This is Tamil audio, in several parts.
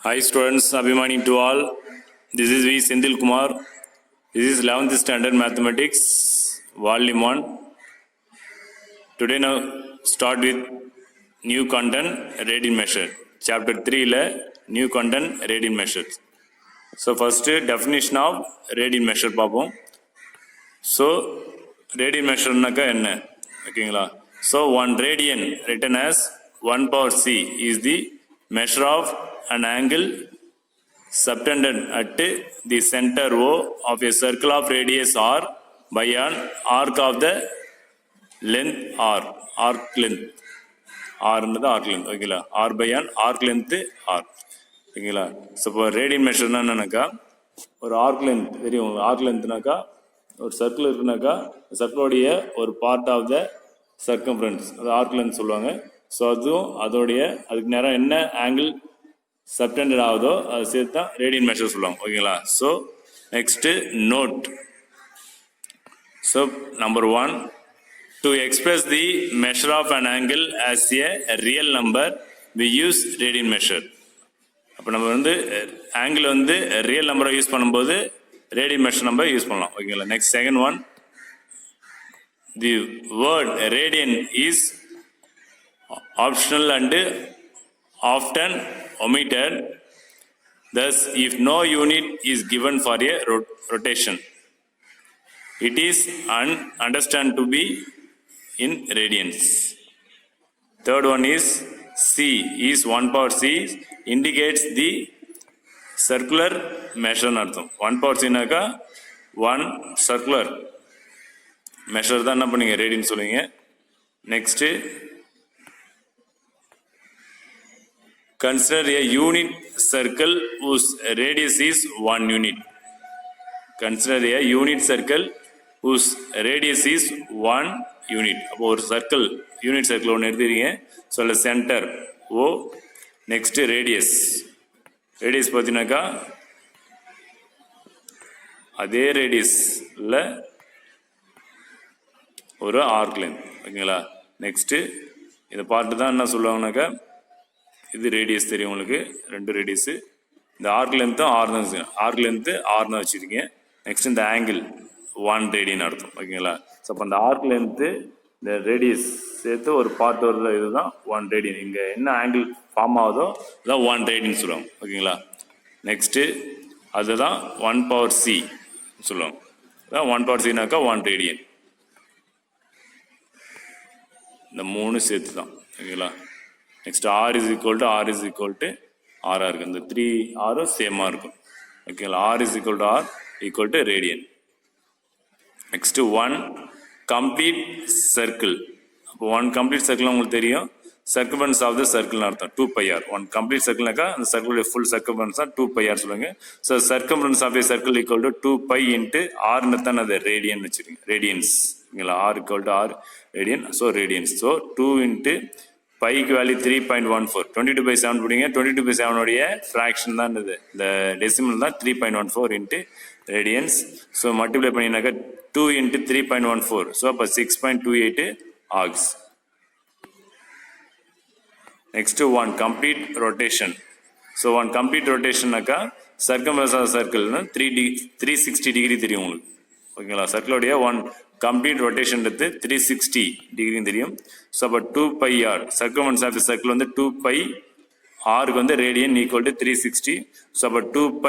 Hi students, Abhimani to all. This is V. Sendil Kumar. This is 11th standard mathematics, volume 1. Today now start with new content, radian measure. Chapter 3 la new content, radian measures. So first definition of radian measure பாப்போம். So radian measure naka enna? ஓகேங்களா? So 1 radian written as 1 power c is the measure of an angle subtended at the center O of a circle of radius r by an arc of the length r, arc length r என்னது arc length ஓகேங்களா, r by an arc length r ஓகேங்களா. ஸோ இப்போ ரேடியன் மெஷர்னா என்னன்னாக்கா, ஒரு ஆர்க் லென்த் தெரியும், ஆர்க் லென்த்னாக்கா ஒரு சர்க்கிள் இருக்குனாக்கா சர்க்கிளோடைய ஒரு பார்ட் ஆஃப் த சர்க்கம்ஃபரன்ஸ் அது ஆர்க் லென்த் சொல்லுவாங்க. ஸோ அதுவும் அதோடைய அதுக்கு நேரம் என்ன ஆங்கிள் சப்டெண்டட் ஆகுதோ அதை சேர்த்து தான் ரேடியன் மெஷர் சொல்லுவாங்க ஓகேங்களா. So next note. So number 1, to express the measure of an angle as a real number we use radian measure. அப்போ நம்ம வந்து ஆங்கிள் வந்து ரியல் நம்பரை யூஸ் பண்ணும்போது ரேடியன் மெஷர் நம்பர் யூஸ் பண்ணலாம் ஓகேங்களா. Next second one, the word radian is optional and often omitted. Thus, if no unit is given for a rotation, it is understood to be in radians. Third one is C is 1 power C indicates the circular measure அர்த்தம். 1 power C நாக்கா 1 circular measure தான் என்ன பண்ணீங்க ரேடியன் சொல்லுவீங்க. Next consider a unit circle whose radius is 1 unit. Consider a unit circle whose radius is 1 unit. அப்போ ஒரு சர்க்கிள் யூனிட் சர்க்கிள் ஒன்று எடுத்துக்கிறீங்க. ஸோ அதில் சென்டர் ஓ, நெக்ஸ்ட் ரேடியஸ். ரேடியஸ் பார்த்தீங்கன்னாக்கா அதே ரேடியஸில் ஒரு ஆர்க் லென்த் ஓகேங்களா. நெக்ஸ்ட்டு இந்த பார்ட்டு தான் என்ன சொல்லுவாங்கனாக்கா, இது ரேடியஸ் தெரியும் உங்களுக்கு, 2 ரேடியஸு. இந்த ஆர்க் லென்த்தும் ஆர் தான், ஆர்க் லென்த்து ஆர் தான் வச்சுருக்கீங்க. நெக்ஸ்ட் இந்த ஆங்கிள் 1 ரேடியன் அர்த்தம் ஓகேங்களா. ஸோ அப்போ அந்த ஆர்க் லென்த்து இந்த ரேடியஸ் சேர்த்து ஒரு பார்ட் வருது, இதுதான் 1 ரேடியன். இங்கே என்ன ஆங்கிள் ஃபார்ம் ஆகுதோ இதுதான் 1 ரேடியன் சொல்லுவாங்க ஓகேங்களா. நெக்ஸ்ட்டு அதுதான் 1 power C சொல்லுவாங்க. அதான் 1 power Cனாக்கா 1 ரேடியன். இந்த 3 சேர்த்து தான் ஓகேங்களா. Next R is equal to R is equal to R இருக்குது. இந்த 3 ஆரும் சேமாக இருக்கும் ஓகேங்களா. R is equal to R equal to radian. Next 1 complete circle. அப்போ 1 complete circle உங்களுக்கு தெரியும், circumference of the circle அர்த்தம் 2πr. 1 complete circleனாக்கா அந்த சர்க்கிளுடைய ஃபுல் சர்க்கம்ஃபரன்ஸ் தான் 2πr சொல்லுவாங்க. So circumference of a circle equal to 2π into R தான் அது ரேடியன் வச்சுருக்கீங்க, ரேடியன்ஸ் ஓகேங்களா. R equal to R radian, so radians. So 2 into பைக்கு வேல்யூ 3.14, 22/7 பிடிங்க. 22/7 உடைய ஃப்ராக்ஷன் தான் இது, இந்த டெசிமல் தான் 3.14 இன்ட்டு ரேடியன்ஸ். ஸோ மல்டிப்ளை பண்ணினாக்கா 2 into 3.14, ஸோ அப்போ 6.28 ஆக்ஸ். Next 1 complete rotation. So 1 complete ரொட்டேஷன்னாக்கா சர்க்கம்ஃபரன்ஸ் ஆஃப் சர்க்கிள்னு 360 டிகிரி தெரியும் உங்களுக்கு ஓகேங்களா. சர்க்கிளோடைய 1 கம்ப்ளீட் ரொட்டேஷன் எடுத்து 360 டிகிரி தெரியும். ஸோ அப்போ 2πr circumference of the circle வந்து 2π, ஆருக்கு வந்து ரேடியன் ஈக்குவல் டு 360. ஸோ அப்போ 2π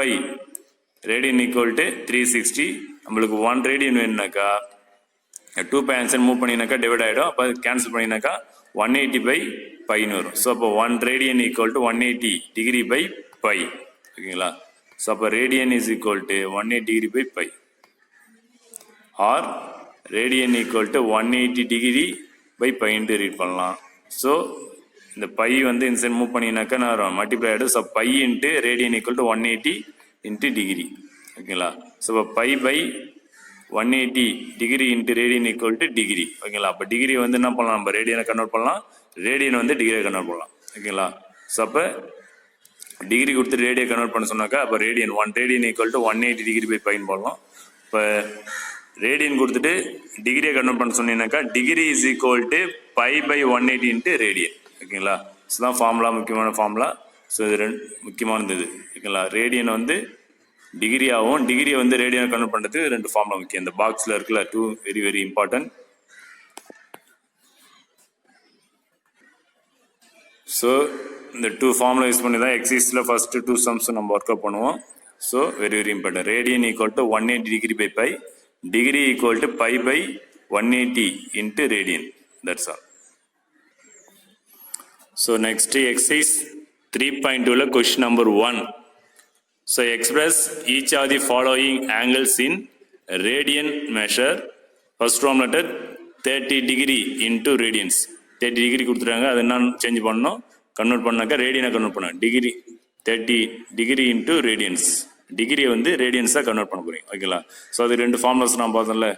ரேடியன் ஈக்குவல் டு 360. நம்மளுக்கு 1 ரேடியன் வேணுனாக்கா 2π ஆன்சர் மூவ் பண்ணினாக்கா டிவைட் ஆகிடும். அப்போ கேன்சல் பண்ணினாக்கா 180/πன்னு வரும். ஸோ அப்போ 1 radian equal to 180 degree by pi ஓகேங்களா. ஸோ அப்போ radian is equal to 180 degree by pi, or radian equal to 180 degree by பைன்ட்டு ரீட் பண்ணலாம். ஸோ இந்த பை வந்து இன்சைட் மூவ் பண்ணினாக்கா நான் வரும் மல்டிப்ளை ஆகிடும். So pi into radian equal to 180 into degree ஓகேங்களா. ஸோ இப்போ pi by 180 degree into radian equal to degree ஓகேங்களா. அப்போ டிகிரி வந்து என்ன பண்ணலாம், நம்ம ரேடியனை கன்வெர்ட் பண்ணலாம், ரேடியன் வந்து டிகிரியை கன்வெர்ட் பண்ணலாம் ஓகேங்களா. ஸோ அப்போ டிகிரி கொடுத்து ரேடியை கன்வெர்ட் பண்ண சொன்னாக்கா அப்போ radian 1 radian equal to 180 degree by பைன்னு போடலாம். இப்போ ரேடியன் கொடுத்துட்டு டிகிரியை கன்வெர்ட் பண்ண சொன்னீங்கன்னாக்கா degree is equal to pi by 180 into radian ஓகேங்களா. இதுதான் ஃபார்முலா, முக்கியமான ஃபார்முலா. ஸோ இது ரெண்டு முக்கியமானது இது ஓகேங்களா. ரேடியன் வந்து டிகிரி ஆகும், டிகிரியை வந்து ரேடியனை கன்வெர்ட் பண்ணுறதுக்கு ரெண்டு ஃபார்முலா முக்கியம். இந்த பாக்ஸில் இருக்குல்ல, two very very important. So இந்த டூ ஃபார்முலா யூஸ் பண்ணி தான் எக்ஸைஸில் ஃபஸ்ட்டு டூ சம்ஸ் நம்ம ஒர்க் அவுட் பண்ணுவோம். So very very important. Radian equal to 180 degree by pi, degree equal to pi by 180 into radian. That's all. So next exercise 3.2ல question number 1. So express each of the following angles in radian measure. First formula 30 degree into radians. 30 degree கொடுத்துட்டாங்க, அது என்ன சேஞ்ச் பண்ணணும், கன்வெர்ட் பண்ணாக்கா ரேடியனை கன்வெர்ட் பண்ணணும். டிகிரி 30 டிகிரி இன்ட்டு ரேடியன்ஸ், டிகிரியை வந்து ரேடியன்ஸாக கன்வெர்ட் பண்ண போகிறீங்க ஓகேங்களா. ஸோ அது ரெண்டு ஃபார்முலாஸ் நான் பார்த்தோம்ல,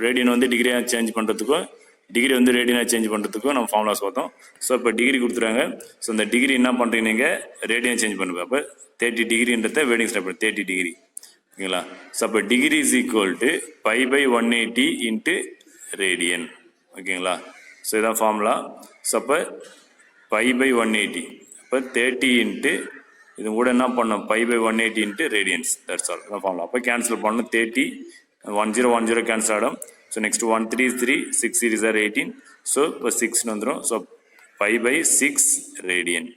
ரேடியன் வந்து டிகிரியாக சேஞ்ச் பண்ணுறதுக்கும் டிகிரி வந்து ரேடியனாக சேஞ்ச் பண்ணுறதுக்கும் நம்ம ஃபார்முலாஸ் பார்த்தோம். ஸோ இப்போ டிகிரி கொடுத்துறாங்க. ஸோ இந்த டிகிரி என்ன பண்ணுறீங்க, நீங்கள் ரேடியன் சேஞ்ச் பண்ணுங்க. அப்போ 30 டிகிரின்றத வேடிங் ஸ்டார்ட் பண்ணு, 30 டிகிரி ஓகேங்களா. ஸோ அப்போ degree is equal to pi by 180 into radian ஓகேங்களா. ஸோ இதான் ஃபார்முலா. ஸோ அப்போ பை பை 180, அப்போ 30 இன்ட்டு இது கூட என்ன பண்ணோம், pi by 180 into radians. That's all இதான் ஃபார்முலா. அப்போ கேன்சல் பண்ணணும், 30 10 கேன்சல் ஆகிடும். So next 1 3 3 6 series are 18. So இப்போ 6 வந்துடும். So pi by 6 radian.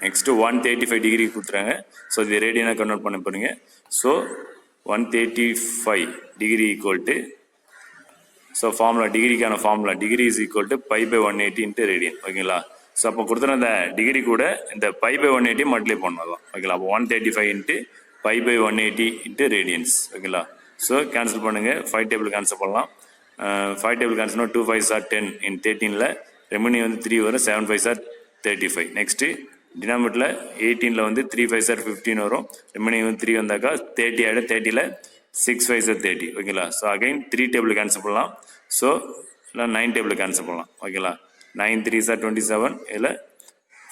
Next 135 degree கொடுத்துறாங்க. ஸோ இது ரேடியனாக கன்வெர்ட் பண்ண போகிறீங்க. So 135 degree equal to, so formula டிகிரிக்கான formula degree is equal to pi by 180 into radian ஓகேங்களா. ஸோ அப்போ கொடுத்துற இந்த டிகிரி கூட இந்த பை பை 180 மல்டிப்ளை பண்ணலாம் ஓகேங்களா. அப்போ 135 into pi by 180 into radians ஓகேங்களா. ஸோ கேன்சல் பண்ணுங்கள், 5 டேபிள் கேன்சல் பண்ணலாம். 5 டேபிள் கேன்சல்னா 2 5s are 10 in 13ல ரெமினி வந்து 3 வரும், 7 5s are 35. நெக்ஸ்ட்டு டினாமினேட்டரில் 18ல் வந்து 3 5s are 15 வரும், ரெமினி வந்து 3 வந்தாக்கா 30 ஆகிடும். 30ல் 6 5s are 30 ஓகேங்களா. ஸோ அகைன் 3 டேபிள் கேன்சல் பண்ணலாம். ஸோ இல்லை 9 டேபிள் கேன்சல் பண்ணலாம் ஓகேங்களா. 9 3s are 27, இதில்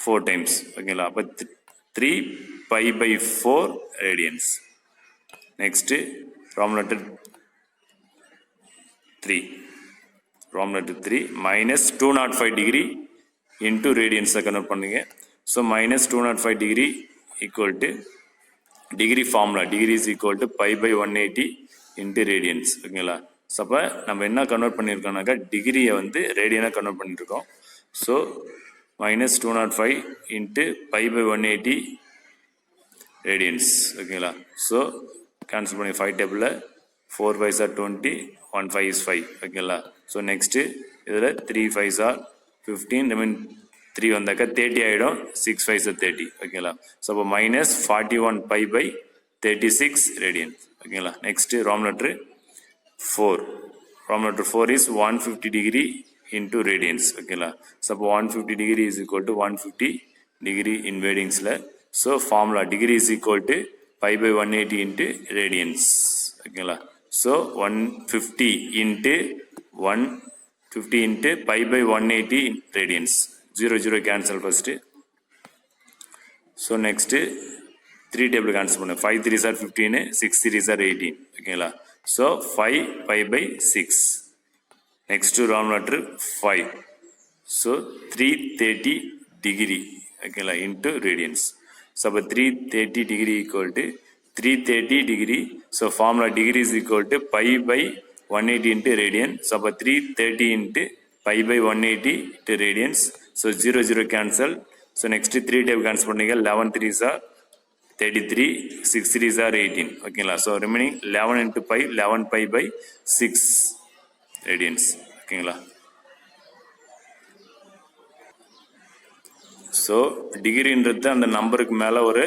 4 டைம்ஸ் ஓகேங்களா. அப்போ 3 pi by 4 radians. Next roman letter 3 minus 205 degree into ரேடியன்ஸை கன்வெர்ட் பண்ணுங்க. So minus 205 degree equal to degree formula degree is equal to pi by 180 into radians ஓகேங்களா. ஸோ அப்போ நம்ம என்ன கன்வெர்ட் பண்ணியிருக்கோம்னாக்கா டிகிரியை வந்து ரேடியனாக கன்வெர்ட் பண்ணியிருக்கோம். So minus 205 into pi by 180 radians ஓகேங்களா. ஸோ கேன்சல் பண்ணி 5 டேபிளில் 4 5s are 20, 1 5 is 5 ஓகேங்களா. ஸோ நெக்ஸ்ட்டு இதில் 3 5s are 15, ரெமின் 3 வந்தாக்கா 30 ஆகிடும், 6 5s are 30 ஓகேங்களா. ஸோ அப்போ மைனஸ் 41 பை பை 36 ரேடியன் ஓகேங்களா. Next roman letter 4 is 150 degree into radians ஓகேங்களா. ஸோ அப்போ 150 degree is equal to 150 degree in வேடிங்ஸில். So formula degree is equal to pi by 180 into radians ஓகேங்களா. So 150 into pi by 180 radians. 0 cancel first. So next 3 table cancel பண்ணு, 5 3s are 15, 6 3s are 18 ஓகேங்களா. So 5 pi by 6. Next roman letter 5. So 330 degree ஓகேங்களா இன்ட்டு ரேடியன்ஸ். ஸோ அப்போ 330 degree equal to 330 degree. So formula degree is equal to pi by 180 into radian. So அப்போ 330 into pi by 180 into radians. So 0 cancel. So next 3 table cancel பண்ணிங்க, 11 3s are 33, 6 3s are 18 ஓகேங்களா. So remaining 11 into pi 11 pi by 6 radians ஓகேங்களா. ஸோ டிகிரின்றது அந்த நம்பருக்கு மேலே ஒரு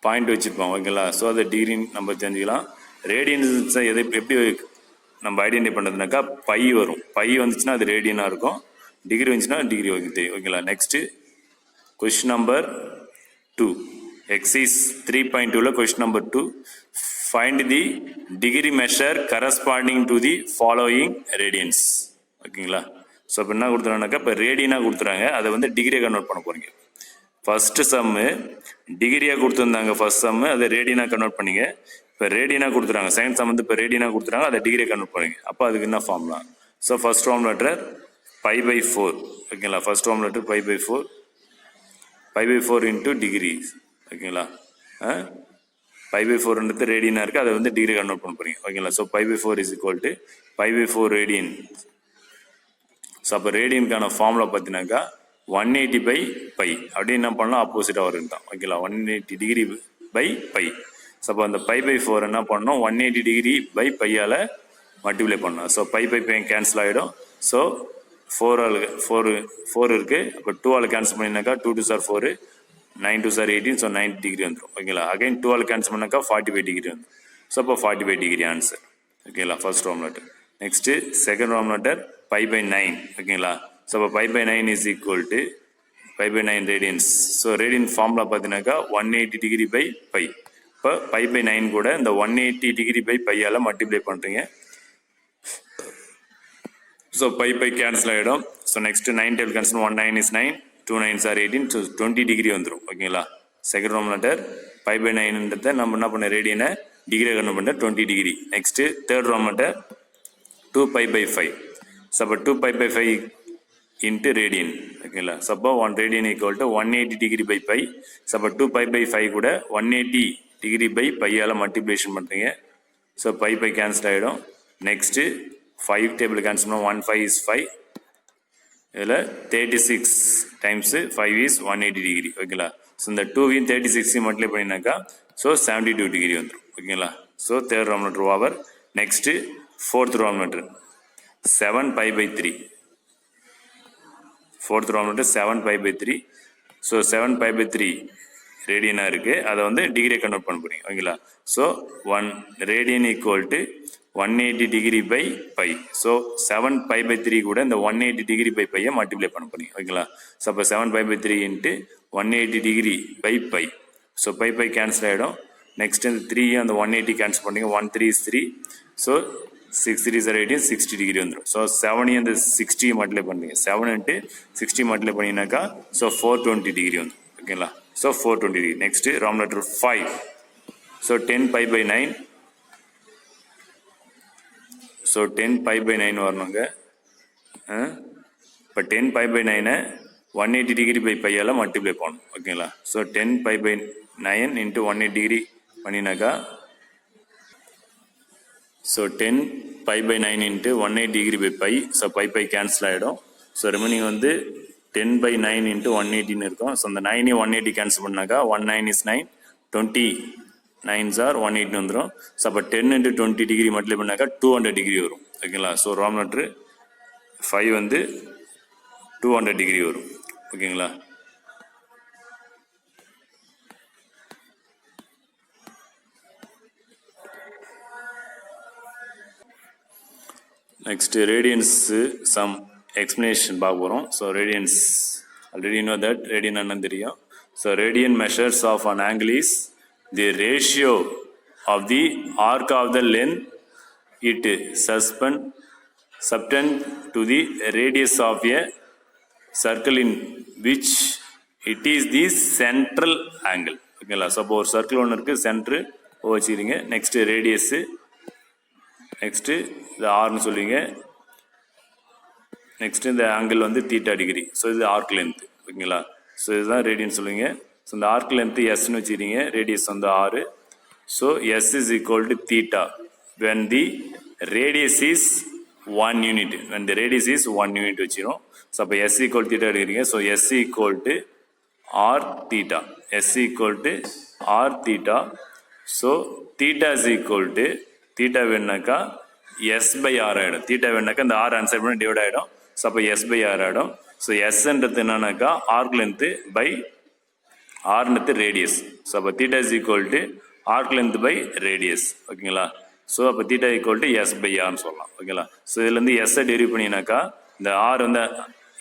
பாயிண்ட் வச்சுருப்போம் ஓகேங்களா. ஸோ அதை டிகிரி நம்ம தெரிஞ்சுக்கலாம். ரேடியன்ஸை எப்படி நம்ம ஐடென்டிஃபை பண்ணுறதுனாக்கா பை வரும், பை வந்துச்சுன்னா அது ரேடியனாக இருக்கும், டிகிரி வந்துச்சுன்னா டிகிரி தெரியும் ஓகேங்களா. நெக்ஸ்ட்டு கொஸ்டின் நம்பர் 2 எக்ஸைஸ் 3.2ல question number 2 find the degree measure corresponding to the following radians ஓகேங்களா. ஸோ இப்போ என்ன கொடுத்துறாங்கனாக்கா இப்போ ரேடியனாக கொடுத்துறாங்க, அதை வந்து டிகிரியை கன்வெர்ட் பண்ண போகிறீங்க. ஃபஸ்ட்டு சம்மு டிகிரியாக கொடுத்துருந்தாங்க, ஃபர்ஸ்ட் சம்மு அதை ரேடியனாக கன்வெர்ட் பண்ணிங்க. இப்போ ரேடியனாக கொடுத்துறாங்க, செகண்ட் சம் வந்து இப்போ ரேடியனாக கொடுத்துறாங்க, அதை டிகிரியை கன்வெர்ட் பண்ணுங்க. அப்போ அதுக்கு என்ன ஃபார்ம்லாம். So first form letter pi by 4 ஓகேங்களா. First form letter pi by 4. Pi by 4 into degrees. ஓகேங்களா, பை பை 4ன்றது ரேடியனாக இருக்குது, அதை வந்து டிகிரி கன்வெர்ட் பண்ண போகிறீங்க. ஓகேங்களா, so pi by 4 is equal to pi by 4 radian. So அப்போ ரேடியனுக்கான ஃபார்முலா பார்த்தீங்கன்னாக்கா 180 பை பை. அப்படியே என்ன பண்ணலாம், ஆப்போசிட்டாக வரும் தான். ஓகேங்களா, 180 டிகிரி பை பை. ஸோ அப்போ அந்த பை பை 4 என்ன பண்ணணும், 180 டிகிரி பை பையால் மல்டிப்ளை பண்ணணும். So pi by by cancel ஆகிடும். ஸோ 4 இருக்குது. அப்போ 2 கேன்சல் பண்ணினாக்கா 2 2 சார் 4, 9 2 சார் 18, ஸோ 90 டிகிரி வந்துடும். ஓகேங்களா, அகைன் 12 கேன்சல் பண்ணாக்கா 45 டிகிரி வந்துடும். ஸோ அப்போ 45 டிகிரி ஆன்சர். ஓகேங்களா, ஃபர்ஸ்ட் ரோம் letter. Next second Rome letter pi by 9. ஓகேங்களா, ஸோ அப்போ pi by 9 is equal to pi by 9 radians. So radian formula பார்த்தீங்கன்னாக்கா 180 டிகிரி பை பை. இப்போ பை பை 9 கூட இந்த 180 டிகிரி பை பையால் மல்டிப்ளை பண்ணுறீங்க. ஸோ பை பை கேன்சல் ஆகிடும். So next 9 table cancel, 1 9 is 9, 2 9s are 18, so 20 degree வந்துடும். ஓகேங்களா, second Rome letter pi by 9ன்றதை நம்ம என்ன பண்ண ரேடியனை டிகிரி கன்வெர்ட் பண்ண 20 degree. Next third Rome letter 2 pi by 5. So அப்போ 2 பை பை 5 இன்ட்டு ரேடியன். ஓகேங்களா, ஸோ அப்போ 1 radian equal to 180 degree by pi. So அப்போ 2 பை பை 5 கூட 180 டிகிரி பை பையால் மல்டிப்ளேஷன் பண்ணுறீங்க. ஸோ பை பை கேன்சல் ஆகிடும். நெக்ஸ்ட்டு 5 டேபிள் கேன்சல் பண்ணோம், 1 5 இஸ் 5. இதில் 36 டைம்ஸு 5 இஸ் 180 டிகிரி. ஓகேங்களா, ஸோ இந்த 2வையும் 36ஐயும் மல்டிப்ளை பண்ணினாக்கா ஸோ 72 டிகிரி வந்துடும். ஓகேங்களா, so third Rome letter over. Next fourth Roman letter 7 pi by 3. Fourth Roman letter 7 pi by 3. So 7 pi by 3 ரேடியனாக இருக்குது, அதை வந்து டிகிரியை கன்வெர்ட் பண்ண போகிறீங்க. ஓகேங்களா, so 1 radian equal to 180 degree by pi. So 7 pi by 3 கூட இந்த 180 டிகிரி பை பையை மல்டிப்ளை பண்ண போறீங்க. ஓகேங்களா, ஸோ அப்போ 7 pi by 3 into 180 degree by pi. So pi by cancel ஆகிடும். நெக்ஸ்ட் இந்த 3 அந்த 180 கேன்சல் பண்ணிங்க, 1 3 இஸ் 3, ஸோ 6 3 சார் 18, 60 டிகிரி வந்துடும். ஸோ 7 அந்த 60 மல்டிப்ளை பண்ணுறீங்க, 7 இன்ட்டு 60 மல்டிப்ளை பண்ணிங்கனாக்கா ஸோ 420 டிகிரி வந்துடும். ஓகேங்களா, so 420 degree. Next Roman letter 5. So 10 pi by 9. So 10 pi by 9 வரணுங்க. இப்போ 10 பை பை 9 180 டிகிரி பை பையால் மல்டிப்ளை பண்ணணும். ஓகேங்களா, so 10 pi by 9 into 180 degree பண்ணினாக்கா so 10 pi by 9 into 180 degree by pi. So pi by cancel ஆகிடும். ஸோ ரிமைனிங் வந்து 10 பை 9 இன்ட்டு 180ன்னு இருக்கும். ஸோ அந்த 9ஐயும் 180 கேன்சல் பண்ணாக்கா 1 9 இஸ் 9, 20 9s are 180 வந்துடும். ஸோ அப்போ 10 இன்ட்டு 20 டிகிரி மல்டிப்ளை பண்ணாக்கா 200 டிகிரி வரும். ஓகேங்களா, ஸோ ரோம் லெட்டர் 5 வந்து 200 டிகிரி வரும். ஓகேங்களா, நெக்ஸ்ட் ரேடியன்ஸ் சம் எக்ஸ்பிளனேஷன் பார்க்க போகிறோம். So radians already know that radian என்னன்னு தெரியும். So radian measures of an angle is the ratio of the arc of the length it subtend to the radius of a circle in which it is the central angle. ஓகேங்களா, ஸோ அப்போ ஒரு சர்க்கிள் ஒன்று இருக்குது, சென்ட்ரு வச்சுக்கிறீங்க. நெக்ஸ்ட்டு ரேடியஸு, நெக்ஸ்ட்டு இது ஆர்னு சொல்லுவீங்க. நெக்ஸ்ட்டு இந்த ஆங்கிள் வந்து தீட்டா டிகிரி. ஸோ இது ஆர்க் லென்த்து. ஓகேங்களா, ஸோ இதுதான் ரேடியன் சொல்லுவீங்க. ஸோ இந்த ஆர்க் லென்த்து எஸ்ன்னு வச்சுக்கிறீங்க, ரேடியஸ் வந்து 6. So S is equal to theta when the radius is 1 unit. When the radius is 1 unit வச்சிடும். ஸோ அப்போ எஸ் ஈக்குவல் தீட்டா எடுக்கிறீங்க. So S equal to R theta, S equal to R theta. So theta is equal to theta வேணுனாக்கா எஸ் பை ஆர் ஆகிடும். தீட்டா வேணுனாக்கா இந்த ஆர் ஆன்சர் பண்ணி டிவைட் ஆகிடும். ஸோ அப்போ எஸ் பை ஆர் ஆகிடும். ஸோ எஸ்ன்றது என்னன்னாக்கா ஆர்க் லென்த்து பை ஆர்ன்றது ரேடியஸ். ஸோ அப்போ theta is equal to arc length by radius. ஓகேங்களா, ஸோ அப்போ theta equal to S by ஆர்னு சொல்லலாம். ஓகேங்களா, ஸோ இதுலேருந்து எஸ்ஸை டெரிவ் பண்ணினாக்கா இந்த ஆர் வந்து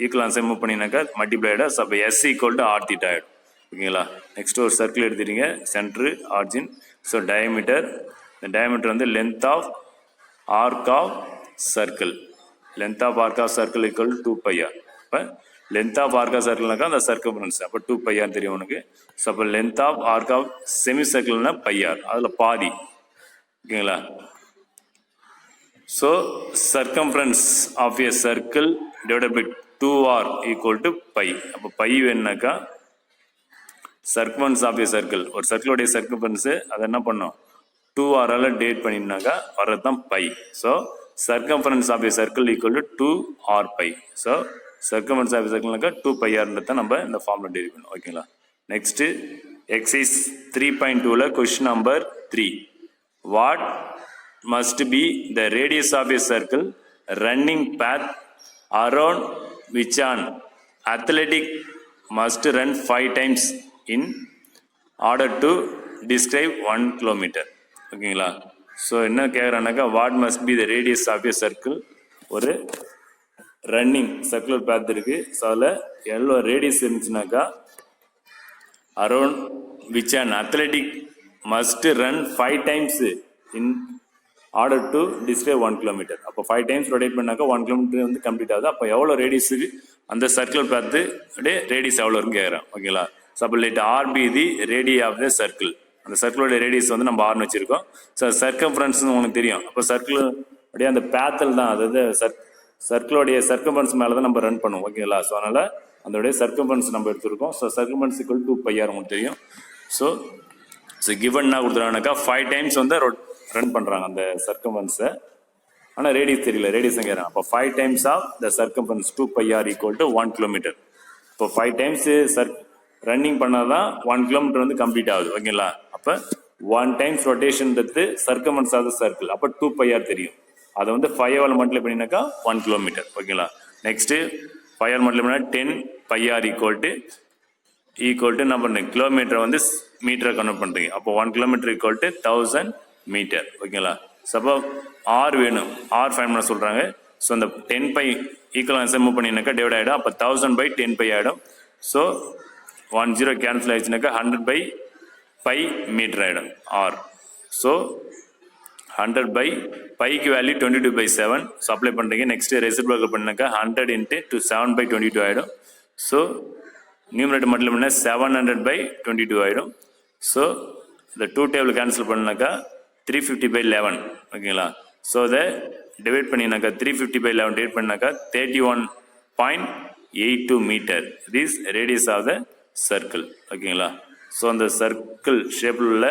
ஈக்குவல் ஆன்சர் மூவ் பண்ணினாக்கா மல்டிப்ளை ஆகிடும். ஸோ அப்போ S equal to R theta ஆகிடும். ஓகேங்களா, நெக்ஸ்ட் ஒரு சர்க்கிள் எடுத்துட்டீங்க, சென்ட்ரு ஆர்ஜின். ஸோ டயமீட்டர், இந்த டயமீட்டர் வந்து length of arc of circle. Length of arc of circle equal 2 pi R. இப்போ லென்த் ஆஃப் ஆர்க் ஆஃப் சர்க்கிள்னாக்கா அந்த சர்க்கம்ஃபரன்ஸ், அப்போ 2 பை ஆர் தெரியும் உனக்கு. ஸோ அப்போ length of arc of semi சர்க்கிள்னா பை ஆர், அதில் பாதி. ஓகேங்களா, so circumference of a circle divided by 2r equal to pi. அப்போ பை வேணுனாக்கா சர்க்கம்ஃபரன்ஸ் ஆஃப் ஏ சர்க்கிள், ஒரு சர்க்கிளோடைய சர்க்கம்ஃபரன்ஸு அதை என்ன பண்ணோம் 2r டேட் பண்ணினாக்கா வர்றது தான் pi. So circumference of a circle equal to 2r pi. So circumference of a சர்க்கிள்னாக்கா 2πrன்றதை நம்ம இந்த ஃபார்ம்ல டெரிவ் பண்ணோம். ஓகேங்களா. நெக்ஸ்ட் எக்ஸைஸ் 3.2ல question number 3. What must be the radius of a circle running path around which an athletic must run 5 times in order to describe 1 kilometer. ஓகேங்களா. ஸோ என்ன கேட்குறானாக்கா what must be the radius of a circle, ஒரு ரன்னிங் சர்க்குலர் பேத் இருக்கு. ஸோ அதில் எவ்வளோ ரேடியஸ் இருந்துச்சுனாக்கா around which an athletic must run 5 times in order to describe 1 kilometer. அப்போ 5 times ரொட்டேட் பண்ணாக்கா 1 kilometer வந்து கம்ப்ளீட் ஆகுது. அப்போ எவ்வளோ ரேடியஸுக்கு அந்த சர்க்கிள் பார்த்து ரேடியஸ் எவ்வளோ இருக்குன்னு கேட்குறேன். ஓகேங்களா. ஸோ அப்போ let R be the radius of the circle. அந்த சர்க்கிளோட ரேடியஸ் வந்து நம்ம ஆர்னு வச்சிருக்கோம். ஸோ சர்க்கம்ஃபரன்ஸ்னு உங்களுக்கு தெரியும். அப்போ சர்க்கிள் அப்படியே அந்த பேத்தில் தான், அதாவது சர்க்கிளோடைய சர்க்கம்ஃபரன்ஸ் மேலே தான் நம்ம ரன் பண்ணுவோம். ஓகேங்களா. ஸோ அதனால் அதோடைய சர்க்கம்ஃபரன்ஸ் நம்ம எடுத்துருக்கோம். ஸோ சர்க்கம்ஃபரன்ஸ் ஈக்குவல் 2πr உங்களுக்கு தெரியும். ஸோ கிவன் என்ன கொடுத்துருவாங்கனாக்கா 5 times வந்து ரன் பண்ணுறாங்க அந்த சர்க்கம்ஃபரன்ஸை. ஆனால் ரேடியஸ் தெரியல, ரேடியஸ் கேட்குறாங்க. அப்போ 5 times of the circumference 2πr equal to 1 kilometer. இப்போ 5 times ரன்னிங் பண்ணாதான் 1 kilometer வந்து கம்ப்ளீட் ஆகுது. ஓகேங்களா. அப்போ 1 times ரொட்டேஷன்றது சர்க்கம்ஃபரன்ஸ் ஆஃப் த சர்க்கிள். அப்போ 2πr தெரியும். அதை வந்து 5 மல்டிப்ளை பண்ணினாக்கா 1 kilometer. ஓகேங்களா. நெக்ஸ்ட் 5 மல்டிப்ளை பண்ணால் 10πr ஈக்குவல் டு என்ன பண்ணுறீங்க, கிலோமீட்டரை வந்து மீட்டரை கன்வெர்ட் பண்ணுறீங்க. அப்போ 1 kilometer ஈக்குவல் டு 1000 மீட்டர். ஓகேங்களா. ஸோ அப்போ ஆர் வேணும், ஆர் ஃபைன் பண்ண சொல்கிறாங்க. ஸோ அந்த 10π ஈக்குவல் ஆன்சர் மூவ் பண்ணினாக்கா டிவைட் ஆகிடும். அப்போ 1000/10π ஆகிடும். ஸோ 1 0 கேன்சல் ஆயிடுச்சுனாக்கா 100/π மீட்டர் ஆகிடும் ஆர். ஸோ 100/πக்கு வேல்யூ 22/7. ஸோ அப்ளை பண்ணுறீங்க. நெக்ஸ்ட் ரெசிப்ரோக்கல் பண்ணாக்கா 100 × 7/22 ஆகிடும். ஸோ நியூமரேட்டர் மட்டும் பண்ணால் 700/22 ஆகிடும். ஸோ இந்த 2 டேபிள் கேன்சல் பண்ணாக்கா 350/11. ஓகேங்களா. ஸோ அதை டிவைட் பண்ணினாக்கா 350/11 டிவைட் பண்ணாக்கா 31.82 metre. This radius of the circle. ஓகேங்களா. ஸோ அந்த சர்க்கிள் ஷேப்பில் உள்ள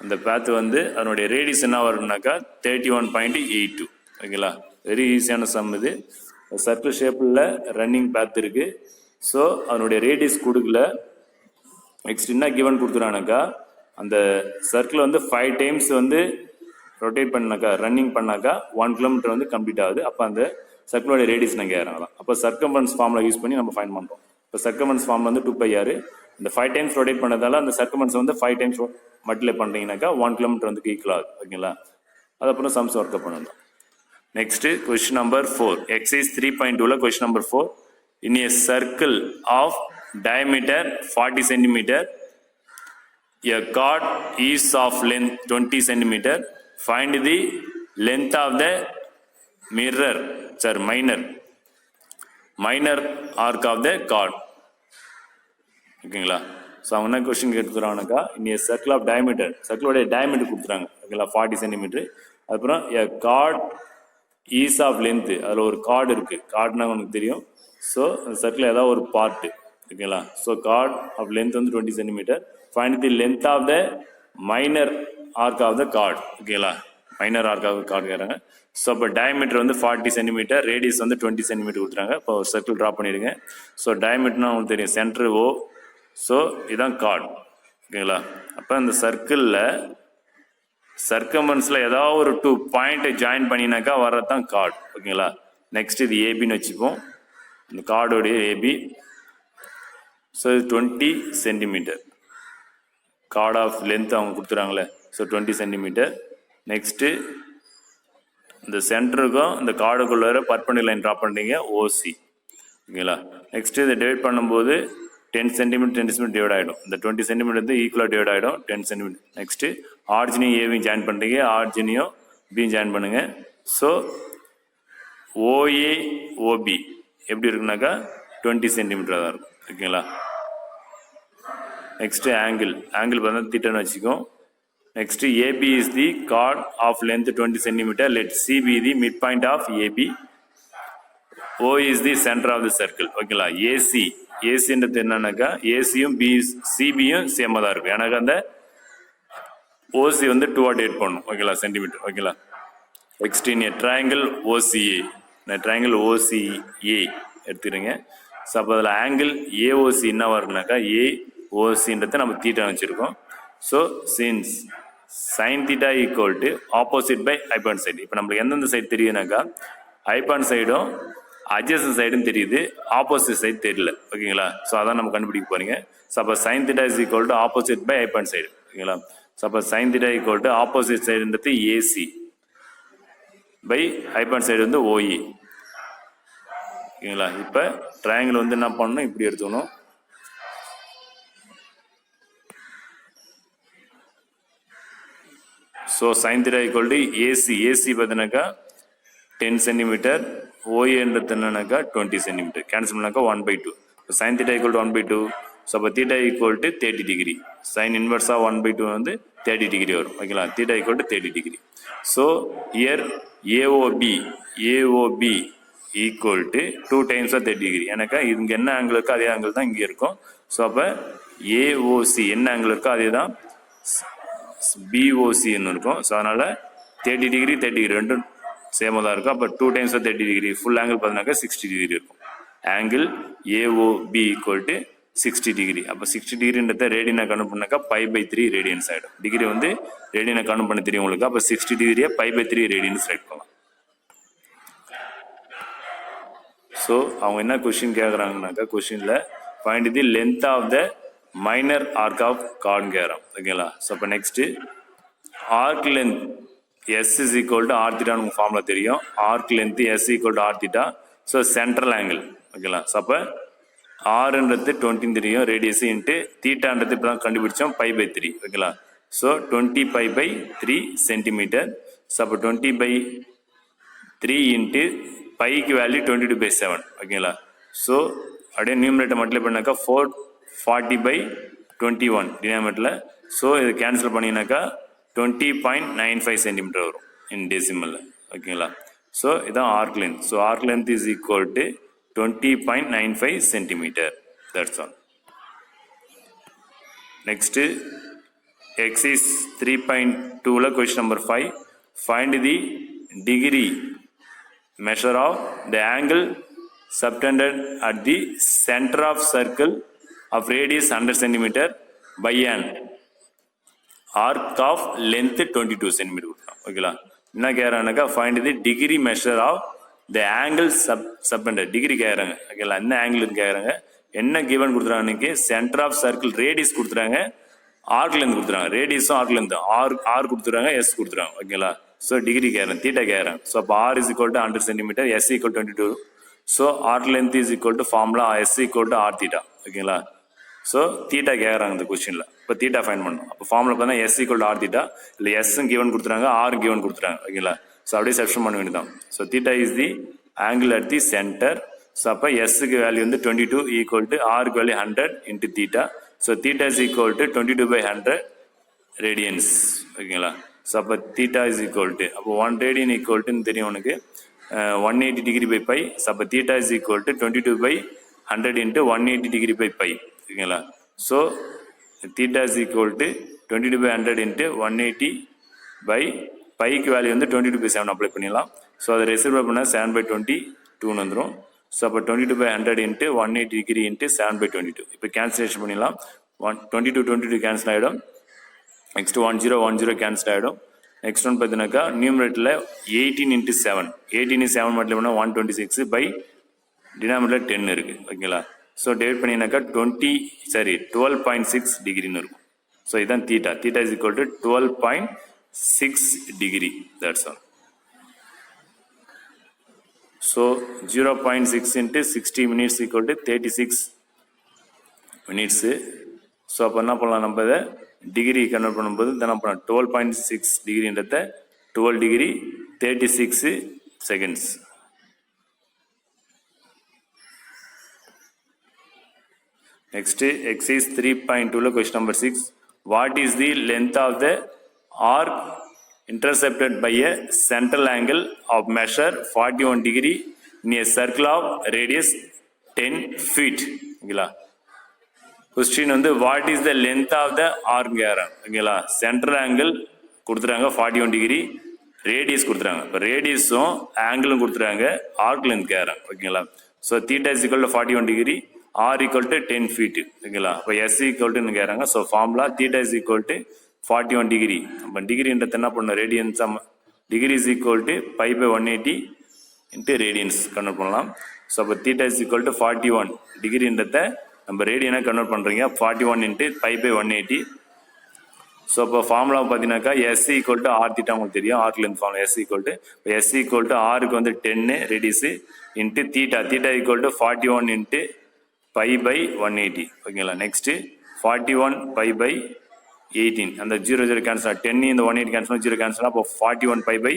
அந்த பேத்து வந்து அதனுடைய ரேடியஸ் என்ன வரும்னாக்கா 31.82. ஓகேங்களா. வெரி ஈஸியான சம் இது. சர்க்கிள் ஷேப்பில் ரன்னிங் பேத் இருக்குது. ஸோ அதனுடைய ரேடியஸ் கொடுக்கல. நெக்ஸ்ட் என்ன கிவன் கொடுத்துறானாக்கா அந்த சர்க்கிள் வந்து 5 times வந்து ரொட்டேட் பண்ணாக்கா ரன்னிங் பண்ணாக்கா 1 kilometer வந்து கம்ப்ளீட் ஆகுது. அப்போ அந்த சர்க்கிளோட ரேடியஸ் நாங்கள் ஏறாங்களாம். அப்போ சர்க்கம்ஃபரன்ஸ் ஃபார்முலா யூஸ் பண்ணி நம்ம ஃபைண்ட் பண்ணுறோம். இப்போ சர்க்கம்ஃபரன்ஸ் ஃபார்ம் வந்து 2πr. இந்த 5 times ரொட்டேட் பண்ணதால அந்த சர்க்கம்ஃபரன்ஸ் வந்து 5 times மல்டிப்ளை பண்ணுறீங்கனாக்கா 1 kilometer வந்து ஈக்குவல் ஆகுது. ஓகேங்களா. அதுக்கப்புறம் சம்ஸ் ஒர்க் பண்ணணும். Next question number 4. எக்ஸைஸ் 3.2ல question number 4. In a circle of diameter 40 centimeter, a chord is of length 20 centimeter. Find the length of the minor arc of the chord. ஓகேங்களா. ஸோ அவங்க என்ன கொஸ்டின் கேட்டுக்கிறாங்கனாக்கா in a circle of diameter, சர்க்கிளோடைய டயமீட்டர் கொடுத்துறாங்க. ஓகேங்களா. 40 centimeter. அதுக்கப்புறம் a chord is of length, அதில் ஒரு கார்டு இருக்குது. கார்டுனா உனக்கு தெரியும். ஸோ அந்த சர்க்கிள் ஏதாவது ஒரு பார்ட்டு. ஓகேங்களா. ஸோ கார்ட் ஆஃப் லென்த் வந்து 20 centimeter. Find the length of the minor arc of the chord. ஓகேங்களா. மைனர் ஆர்க் ஆஃப் கார்டு கேட்குறாங்க. ஸோ இப்போ டயமீட்டர் வந்து 40 centimeter, ரேடியஸ் வந்து 20 centimeter கொடுத்துறாங்க. இப்போ ஒரு சர்க்கிள் ட்ரா பண்ணிடுங்க. ஸோ டயமீட்டர்னா உங்களுக்கு தெரியும், சென்டர் ஓ. ஸோ இதுதான் கார்டு. ஓகேங்களா. அப்போ இந்த சர்க்கிளில் சர்க்கம்ஃபரன்ஸில் ஏதாவது ஒரு 2 பாயிண்ட்டை ஜாயின் பண்ணினாக்கா வர்றது தான் கார்டு. ஓகேங்களா. நெக்ஸ்ட் இது ஏபின்னு வச்சுப்போம். இந்த கார்டோடைய ஏபி. ஸோ இது 20 centimeter. கார்டு ஆஃப் லென்த் அவங்க கொடுத்துறாங்களே. So 20 centimeter. நெக்ஸ்ட்டு இந்த சென்டருக்கும் இந்த கார்டுக்குள்ள பர்பெண்டிகுலர் லைன் ட்ரா பண்ணுறீங்க, ஓசி. ஓகேங்களா. நெக்ஸ்ட்டு இதை டிவைட் பண்ணும்போது 10 centimeter 10 centimeter டிவைட் ஆகிடும். இந்த 20 centimeter வந்து ஈக்குவலாக டிவைட் ஆகிடும் 10 centimeter. நெக்ஸ்ட்டு ஆர்ஜினியும் ஏவியும் ஜாயின் பண்ணுறீங்க, ஆர்ஜினியும் பியும் ஜாயின் பண்ணுங்க. ஸோ ஓஏ ஓபி எப்படி இருக்குனாக்கா 20 centimeter தான் இருக்கும். ஓகேங்களா. நெக்ஸ்ட்டு ஆங்கிள் பார்த்தா தீட்டான்னு வச்சுக்கோம். Next AB is the chord of length 20 centimeter. Let C be the mid point of AB. O is the centre of the circle. ஓகேங்களா. ஏசி ஏசின்றது என்னன்னாக்கா ஏசியும் சிபியும் சேமாக தான் இருக்கும். எனக்கு அந்த ஓசி வந்து 208 பண்ணணும். ஓகேங்களா, சென்டிமீட்டர். ஓகேங்களா, நெக்ஸ்ட் இன் ட்ரையாங்கிள் ஓசிஏ, நான் ட்ரையாங்கிள் ஓசிஏ எடுத்துக்கிறேங்க. ஸோ அப்போ அதில் ஆங்கிள் ஏஓசி என்ன வரும்னாக்கா ஏஓசின்றதை நம்ம தீட்டா வச்சுருக்கோம். So since sine theta equal to opposite by hypotenuse side. இப்போ நம்மளுக்கு எந்தெந்த சைடு தெரியுதுனாக்கா ஹைபான் சைடும் அட்ஜஸ்ட் சைடும் தெரியுது, ஆப்போசிட் சைடு தெரியல. ஓகேங்களா, ஸோ அதான் நம்ம கண்டுபிடிக்க போறீங்க. ஸோ அப்போ sine theta is equal to opposite by hypotenuse side. ஓகேங்களா, ஸோ அப்போ sine theta equal to opposite சைடுன்றது ஏசி பை ஹைபான் சைடு வந்து ஓஇ. ஓகேங்களா, இப்போ ட்ரையாங்கிள் வந்து என்ன பண்ணணும், இப்படி எடுத்துக்கணும். So sine theta equal to AC பார்த்தீங்கன்னாக்கா 10 சென்டிமீட்டர், ஓஏன்றது என்னன்னாக்கா 20 சென்டிமீட்டர். கேன்சல் பண்ணாக்கா 1/2. Sine theta equal to 1/2. So அப்போ theta equal to 30 degree. Sine இன்வெர்ஸாக 1/2 வந்து 30 டிகிரி வரும். ஓகேங்களா, theta equal to 30 degree. So இயர் AOB equal to 2 times 30 degree. எனக்கு இங்கே என்ன ஆங்கிள் இருக்கோ அதே ஆங்கிள் தான் இங்கே இருக்கும். ஸோ அப்போ ஏஓசி என்ன ஆங்கிள் இருக்கோ அதே தான் பிஓசின்னு இருக்கும். ஸோ அதனால் 30 டிகிரி 30 டிகிரி ரெண்டும் சேமாக தான் இருக்கும். அப்போ 2 times 30 டிகிரி ஃபுல் ஆங்கிள் பார்த்தீங்கன்னாக்கா 60 டிகிரி இருக்கும். Angle AOB equal to 60 degree. அப்போ 60 டிகிரின்றத ரேடியனை கணக்கு பண்ணாக்கா π/3 ரேடியன்ஸ் ஆகிடும். டிகிரி வந்து ரேடியனை கணக்கு பண்ண தெரியும் உங்களுக்கு. அப்போ 60 டிகிரியை π/3 ரேடியன்ஸ் ரைட் பண்ணலாம். ஸோ அவங்க என்ன கொஸ்டின் கேட்குறாங்கனாக்கா கொஸ்டினில் find the length of the minor arc of கார்டன் கேட்குறான். ஓகேங்களா, ஸோ அப்போ next arc length S is equal to R theta நமக்கு ஃபார்முலா தெரியும். Arc length S equal to R theta. So central angle. ஓகேங்களா, ஸோ அப்போ ஆறுன்றது 20 தெரியும், ரேடியஸ் இன்ட்டு தீட்டான்றது இப்போ தான் கண்டுபிடிச்சோம் π/3. ஓகேங்களா, ஸோ 20π/3 சென்டிமீட்டர். ஸோ அப்போ 20/3 இன்ட்டு பைக்கு வேல்யூ 22/7. ஓகேங்களா, ஸோ அப்படியே நியூமரேட்டர் மல்டிப்ளை பண்ணாக்கா 440/21 டினாமினேட்டரில். ஸோ இது கேன்சல் பண்ணினாக்கா 20.95 சென்டிமீட்டர் வரும் இன் டெசிமலில். ஓகேங்களா, ஸோ இதான் arc length. So arc length is equal to 20.95 centimetre. That's all. Next exercise 3.2ல question number 5 find the degree measure of the angle subtended at the center of circle of radius 100 centimeter by an arc of length 22 centimeter. ஓகேங்களா, என்ன கேட்குறாங்கனாக்கா find the degree measure of the angle subtended. Degree கேட்குறாங்க. ஓகேங்களா, என்ன ஆங்கிள்னு கேட்குறாங்க. என்ன கிவன் கொடுத்துறாங்க, சென்டர் ஆஃப் சர்க்கிள் ரேடியஸ் கொடுத்துறாங்க, ஆர்க் லென்த் கொடுத்துறாங்க. ரேடியஸும் ஆர்க் லென்த் ஆர் கொடுத்துறாங்க, எஸ் கொடுத்துறாங்க. ஓகேங்களா, ஸோ டிகிரி கேட்குறேன், தீட்டா கேட்குறேன். ஸோ அப்போ R is equal to 100 centimetre, S equal 22. So arc length is equal to formula S equal to R theta. ஓகேங்களா, ஸோ தீட்டா கேட்குறாங்க இந்த கொஸ்டினில். இப்போ தீட்டா ஃபைண்ட் பண்ணணும். அப்போ ஃபார்முலா பார்த்தா S equal to R theta, இல்லை எஸ்ஸும் கிவன் கொடுத்துறாங்க, ஆர் கிவன் கொடுத்துறாங்க. ஓகேங்களா, ஸோ அப்படியே சப்ஸ்டிட் பண்ண வேண்டியதான். So theta is the angle at the centre. So அப்போ எஸ்ஸுக்கு வேல்யூ வந்து 22 ஈக்குவல் டு ஆருக்கு value 100 into theta. So theta is equal to 22/100 radians. ஓகேங்களா, ஸோ அப்போ தீட்டா இஸ் ஈக்குவல் டு அப்போ 1 ரேடியன் ஈக்குவல்ட்டுன்னு தெரியும் உனக்கு 180 டிகிரி பை பை. ஸோ அப்போ theta is equal to 22/100 into 180 degree by pi. ஓகேங்களா, so theta is equal to 22/100 into 180 by பைக்கு வேல்யூ வந்து 22/7 அப்ளை பண்ணிடலாம். ஸோ அதை ரெசிர்வ் பண்ணால் 7/22 வந்துடும். ஸோ அப்போ 22/100 இன்ட்டு 180 டிகிரி இன்ட்டு 7/22. இப்போ கேன்சலேஷன் பண்ணிடலாம். 22 கேன்சல் ஆகிடும். நெக்ஸ்ட் 10 கேன்சல் ஆகிடும். நெக்ஸ்ட் ஒன் பார்த்தீங்கன்னாக்கா நியூமரேட்டரில் 18 இன்ட்டு 7 7 மட்டும் பண்ணால் 126 பை டினாமினேட்டர் 10 இருக்குது. ஓகேங்களா, ஸோ டிவைட் பண்ணினாக்கா 12.6 டிகிரின்னு இருக்கும். ஸோ இதுதான் theta. Theta is equal to 12.6 degree. That's all. So 0.6 into 60 minutes equal to 36 minutes. So அப்போ என்ன பண்ணலாம், நம்ம இதை டிகிரி கன்வெர்ட் பண்ணும்போது என்ன பண்ணலாம், 12.6 டிகிரின்றத 12 degree 36 seconds. Next, exercise 3.2 question number 6. What is the length of the arc intercepted by a central angle of measure 41 degree in a circle of radius 10 feet? ஓகேங்களா. கொஸ்டின் வந்து what is the length of the arc கேரம் ஓகேங்களா. சென்ட்ரல் ஆங்கிள் கொடுத்துறாங்க 41 டிகிரி, ரேடியஸ் கொடுத்துறாங்க. இப்போ ரேடியஸும் ஆங்கிளும் கொடுத்துறாங்க, ஆர்க் லென்த் கேரம் ஓகேங்களா. So theta is equal to 41 degree, R equal to 10 feet ஓகேங்களா. இப்போ எஸ் ஈக்குவல் டுன்னு கேட்குறாங்க. So formula theta is equal to 41 degree. அப்போ டிகிரின்றது என்ன பண்ணணும், radians degree is equal to pi by 180 into radians convert பண்ணலாம். ஸோ அப்போ தீட்டா இஸ் ஈக்குவல் டு 41 டிகிரின்றத நம்ம ரேடியனாக கன்வெர்ட் பண்ணுறீங்க, 41 இன்ட்டு பை பை 180. ஸோ இப்போ ஃபார்முலா பார்த்தீங்கன்னாக்கா S equal to R theta உங்களுக்கு தெரியும், arc length formula S equal to S equal to ஆருக்கு வந்து 10 radius into theta, theta equal to 41 into pi by 180 ஓகேங்களா. நெக்ஸ்ட்டு 41 பை பை 18, அந்த 0 கேன்சல், 10 இந்த 180 கேன்சல் 0 கேன்சல், அப்போ 41 பை பை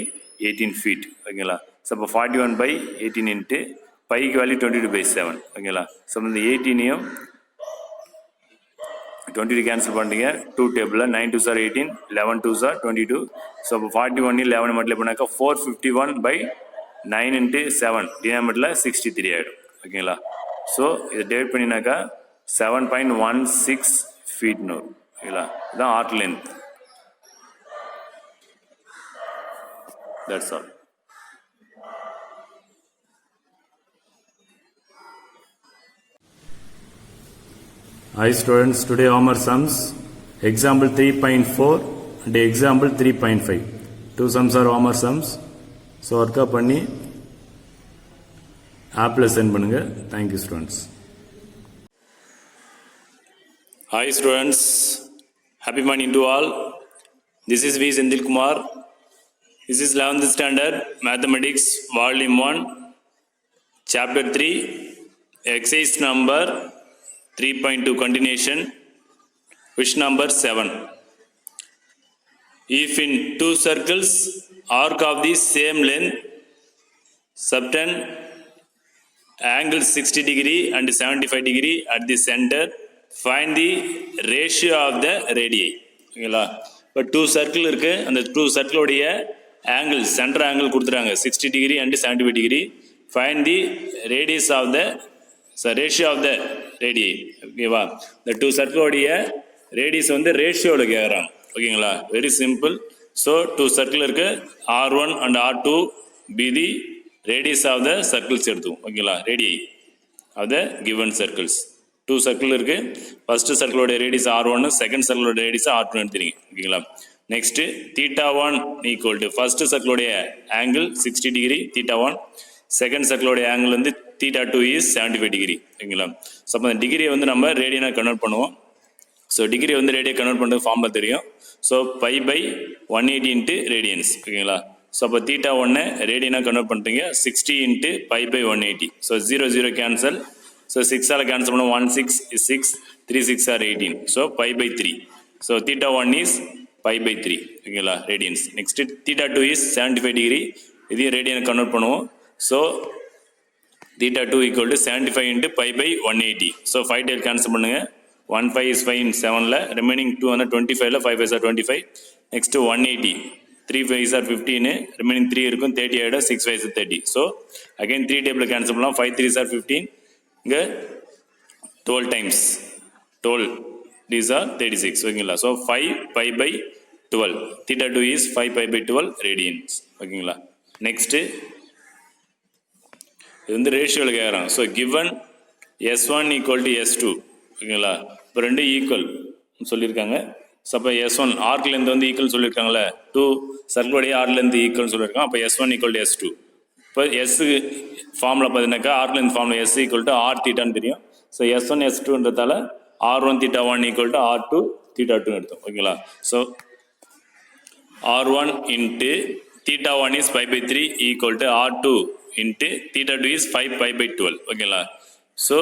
18 ஃபீட் ஓகேங்களா. ஸோ இப்போ 41 பை 18 இன்ட்டு பைக்கு வேல்யூ 22/7 ஓகேங்களா. ஸோ இந்த 18ஐயும் 20 கேன்சல் பண்ணுறீங்க, 2 டேபிளில் 9 2s are 18, 11 2s are 22. So அப்போ 41 11 மல்டிப்ளை பண்ணாக்கா 451 பை 9 இன்ட்டு 7 டினாமினேட்டரில் 63 ஆகிடும் ஓகேங்களா. ஸோ இதை டிவைட் பண்ணினாக்கா 7.16 ஃபீட்னு வரும் ஓகேங்களா. இதுதான் arc length. That's all. Hi students, today Homer sums example 3.4 and example 3.5. Two sums are Homer sums. So work up பண்ணி ஆப்ல சென்ட் பண்ணுங்க. Thank you students. Hi students, happy morning to all. This is V. Sendil Kumar. This is 11th standard mathematics volume 1 chapter 3 exercise number 3.2 continuation, question number 7. If in two circles arc of the same length subtend angle 60 degree and 75 degree at the center, find the ratio of the radii. ஓகேங்களா. இப்போ 2 சர்க்கிள் இருக்கு, அந்த 2 சர்க்கிளோடைய ஆங்கிள் சென்டர் ஆங்கிள் கொடுத்துறாங்க 60 degree and 75 degree. Find the radius of the ratio of the radii ஓகேவா. இந்த 2 சர்க்கிளோடைய ரேடியஸ் வந்து ரேஷியோவில் கேட்குறாங்க ஓகேங்களா. Very simple. ஸோ 2 சர்க்கிள் இருக்கு, R1 and R2 be the radius of the circles எடுத்துக்கும் ஓகேங்களா. Radii of the given circles 2 circle இருக்கு. ஃபர்ஸ்ட் சர்க்கிளோட ரேடியஸ் R1, செகண்ட் சர்க்கிளோட ரேடியஸ் R2 எடுத்துறீங்க ஓகேங்களா. நெக்ஸ்ட் θ1 ஈக்குவல் டு ஃபர்ஸ்ட் சர்க்கிளோடைய ஆங்கிள் 60 டிகிரி θ1, செகண்ட் சர்க்கிளோடைய ஆங்கிள் வந்து θ2 இஸ் 75 டிகிரி ஓகேங்களா. ஸோ அப்போ அந்த டிகிரியை வந்து நம்ம ரேடியனாக கன்வெர்ட் பண்ணுவோம். ஸோ டிகிரி வந்து ரேடியை கன்வெர்ட் பண்ணுறது ஃபார்முலா தெரியும். So pi by 180 into radians ஓகேங்களா. ஸோ அப்போ θ1 ரேடியனாக கன்வெர்ட் பண்ணுறீங்க 60 into pi by 180. So 0 cancel. So 6ஆல் கேன்சல் பண்ணுவோம், 1 6 is 6, 3 6 are 18. So pi by 3. So θ1 is pi by 3 ஓகேங்களா ரேடியன்ஸ். நெக்ஸ்ட் θ2 இஸ் 75 டிகிரி, இதையும் ரேடியனை கன்வெர்ட் பண்ணுவோம். So θ2 equal to 75 into pi by 180. So 5 tail cancel பண்ணுங்க. 1 5 is 5 in 7ல, remaining 2 வந்து 25ல, 5 5 are 25. Next 180, 3 5 are 15, remaining 3 இருக்கும், 30 ஆயிடும், 6 5 is 30. So again 3 table cancel பண்ணலாம், 5 3 are 15, இங்க 12 times 12, these are 36 ஓகேங்களா. So 5 pi by 12, θ2 is 5 pi by 12 radians ஓகேங்களா. Next இது வந்து ரேஷியோவில் கேட்குறாங்க. So given S1 equal to S2 ஓகேங்களா. இப்போ 2 ஈக்குவல் சொல்லியிருக்காங்க. ஸோ அப்போ S1 ஆர்க் லென்த் வந்து ஈக்குவல் சொல்லியிருக்காங்களே, 2 சர்க்கிளோடைய ஆர்க் லென்த் ஈக்குவல் சொல்லியிருக்காங்க. அப்போ S1 ஈக்குவல் டு S2. இப்போ எஸ் ஃபார்முலா பார்த்தீங்கன்னாக்கா arc length formula S equal to R தீட்டான்னு தெரியும். So S1 S2ன்றதால R1 θ1 equal to R2 θ2 எடுத்தோம் ஓகேங்களா. So R1 into θ1 is 5/3 equal to R2 into θ2 is 5 pi by 12 ஓகேங்களா. So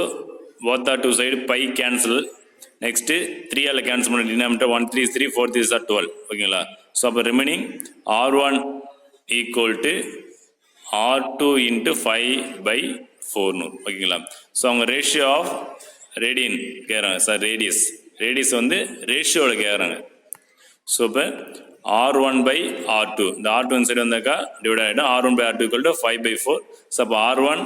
both are two side pi cancel. Next 3ஆல் கேன்சல் பண்ண டினாமினேட்டர் 1 3 is 3, 4 3 are 12 ஓகேங்களா. ஸோ அப்போ remaining R1 equal to R2 into 5 by 4 ஓகேங்களா. ஸோ அவங்க ரேஷியோ ஆஃப் ரேடியன் கேட்குறாங்க சார், ரேடியஸ் வந்து ரேஷியோவில் கேட்குறாங்க. ஸோ இப்போ R1 by R2, இந்த R2 சைடு வந்தாக்கா டிவைட் ஆகிடும். R1 by R2 equal to 5/4. So அப்போ R1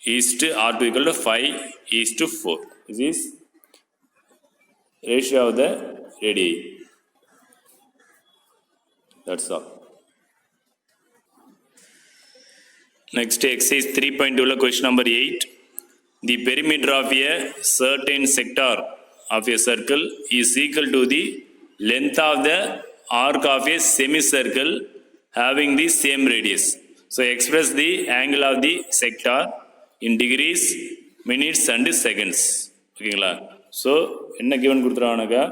is to R2 equal to 5 is to 4. This is ratio of the radii. That's all. Next exercise 3.2 question number 8. The perimeter of a certain sector of a circle is equal to the length of the arc of a semicircle having the same radius. So express the angle of the sector in degrees, minutes and seconds. ஓகேங்களா? ஸோ என்ன கிவன் கொடுத்துருவாங்கனாக்கா,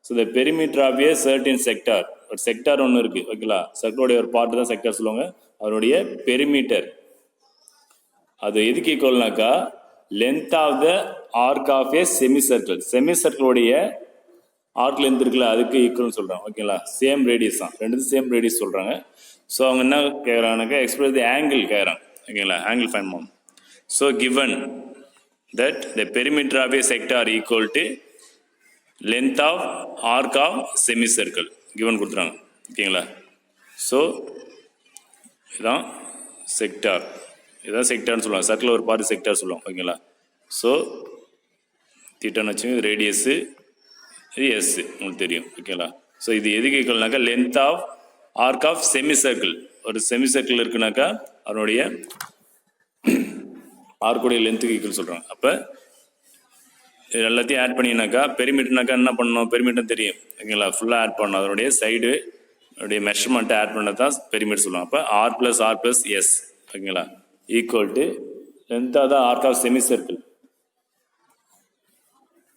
so the perimeter of a certain sector, ஒரு செக்டார் ஒன்று இருக்குது. ஓகேங்களா? சர்க்கிளோடைய ஒரு பார்ட்டு தான் செக்டார் சொல்லுவாங்க. அதனுடைய பெரிமீட்டர் அது எதுக்கு ஈக்குவல்னாக்கா, length of the arc of a semicircle. செமி சர்க்கிளோடைய ஆர்க் லென்த் இருக்குல்ல, அதுக்கு ஈக்குவல்னு சொல்கிறாங்க. ஓகேங்களா? சேம் ரேடியஸ் தான், ரெண்டு சேம் ரேடியஸ் சொல்கிறாங்க. ஸோ அவங்க என்ன கேட்குறாங்கனாக்கா, எக்ஸ்பிரஸ் தி ஆங்கிள் கேட்குறாங்க. ஓகேங்களா? ஆங்கிள் ஃபைண்ட் பண்ணணும். So given that the perimeter of a sector equal to length of arc of semicircle given கொடுத்துறாங்க. ஓகேங்களா? ஸோ இதான் செக்டார், இதான் செக்டார்னு சொல்லுவாங்க. சர்க்கிள் ஒரு பார்ட் செக்டார் சொல்லுவாங்க. ஓகேங்களா? ஸோ தீட்டான்னு வச்சுங்க, ரேடியஸு இது எஸ் உங்களுக்கு தெரியும். ஓகேங்களா? ஸோ இது எதுக்கு ஈக்குவல்னாக்கா, length of arc of semi circle. ஒரு செமி சர்க்கிள் இருக்குனாக்கா அதனுடைய ஆர்க்குடைய லென்த்துக்கு ஈக்குவல் சொல்கிறாங்க. அப்போ எல்லாத்தையும் ஆட் பண்ணினாக்கா, பெரிமீட்டர்னாக்கா என்ன பண்ணணும், பெரிமீட்டர் தெரியும். ஓகேங்களா? ஃபுல்லாக ஆட் பண்ணணும். அதனுடைய சைடு அதனுடைய மெஷர்மெண்ட்டை ஆட் பண்ண தான் பெரிமீட்டர் சொல்லுவாங்க. அப்போ ஆர் ப்ளஸ் எஸ். ஓகேங்களா? ஈக்குவல் டு லென்த்தாக தான் ஆர்க் ஆஃப் செமி சர்க்கிள்.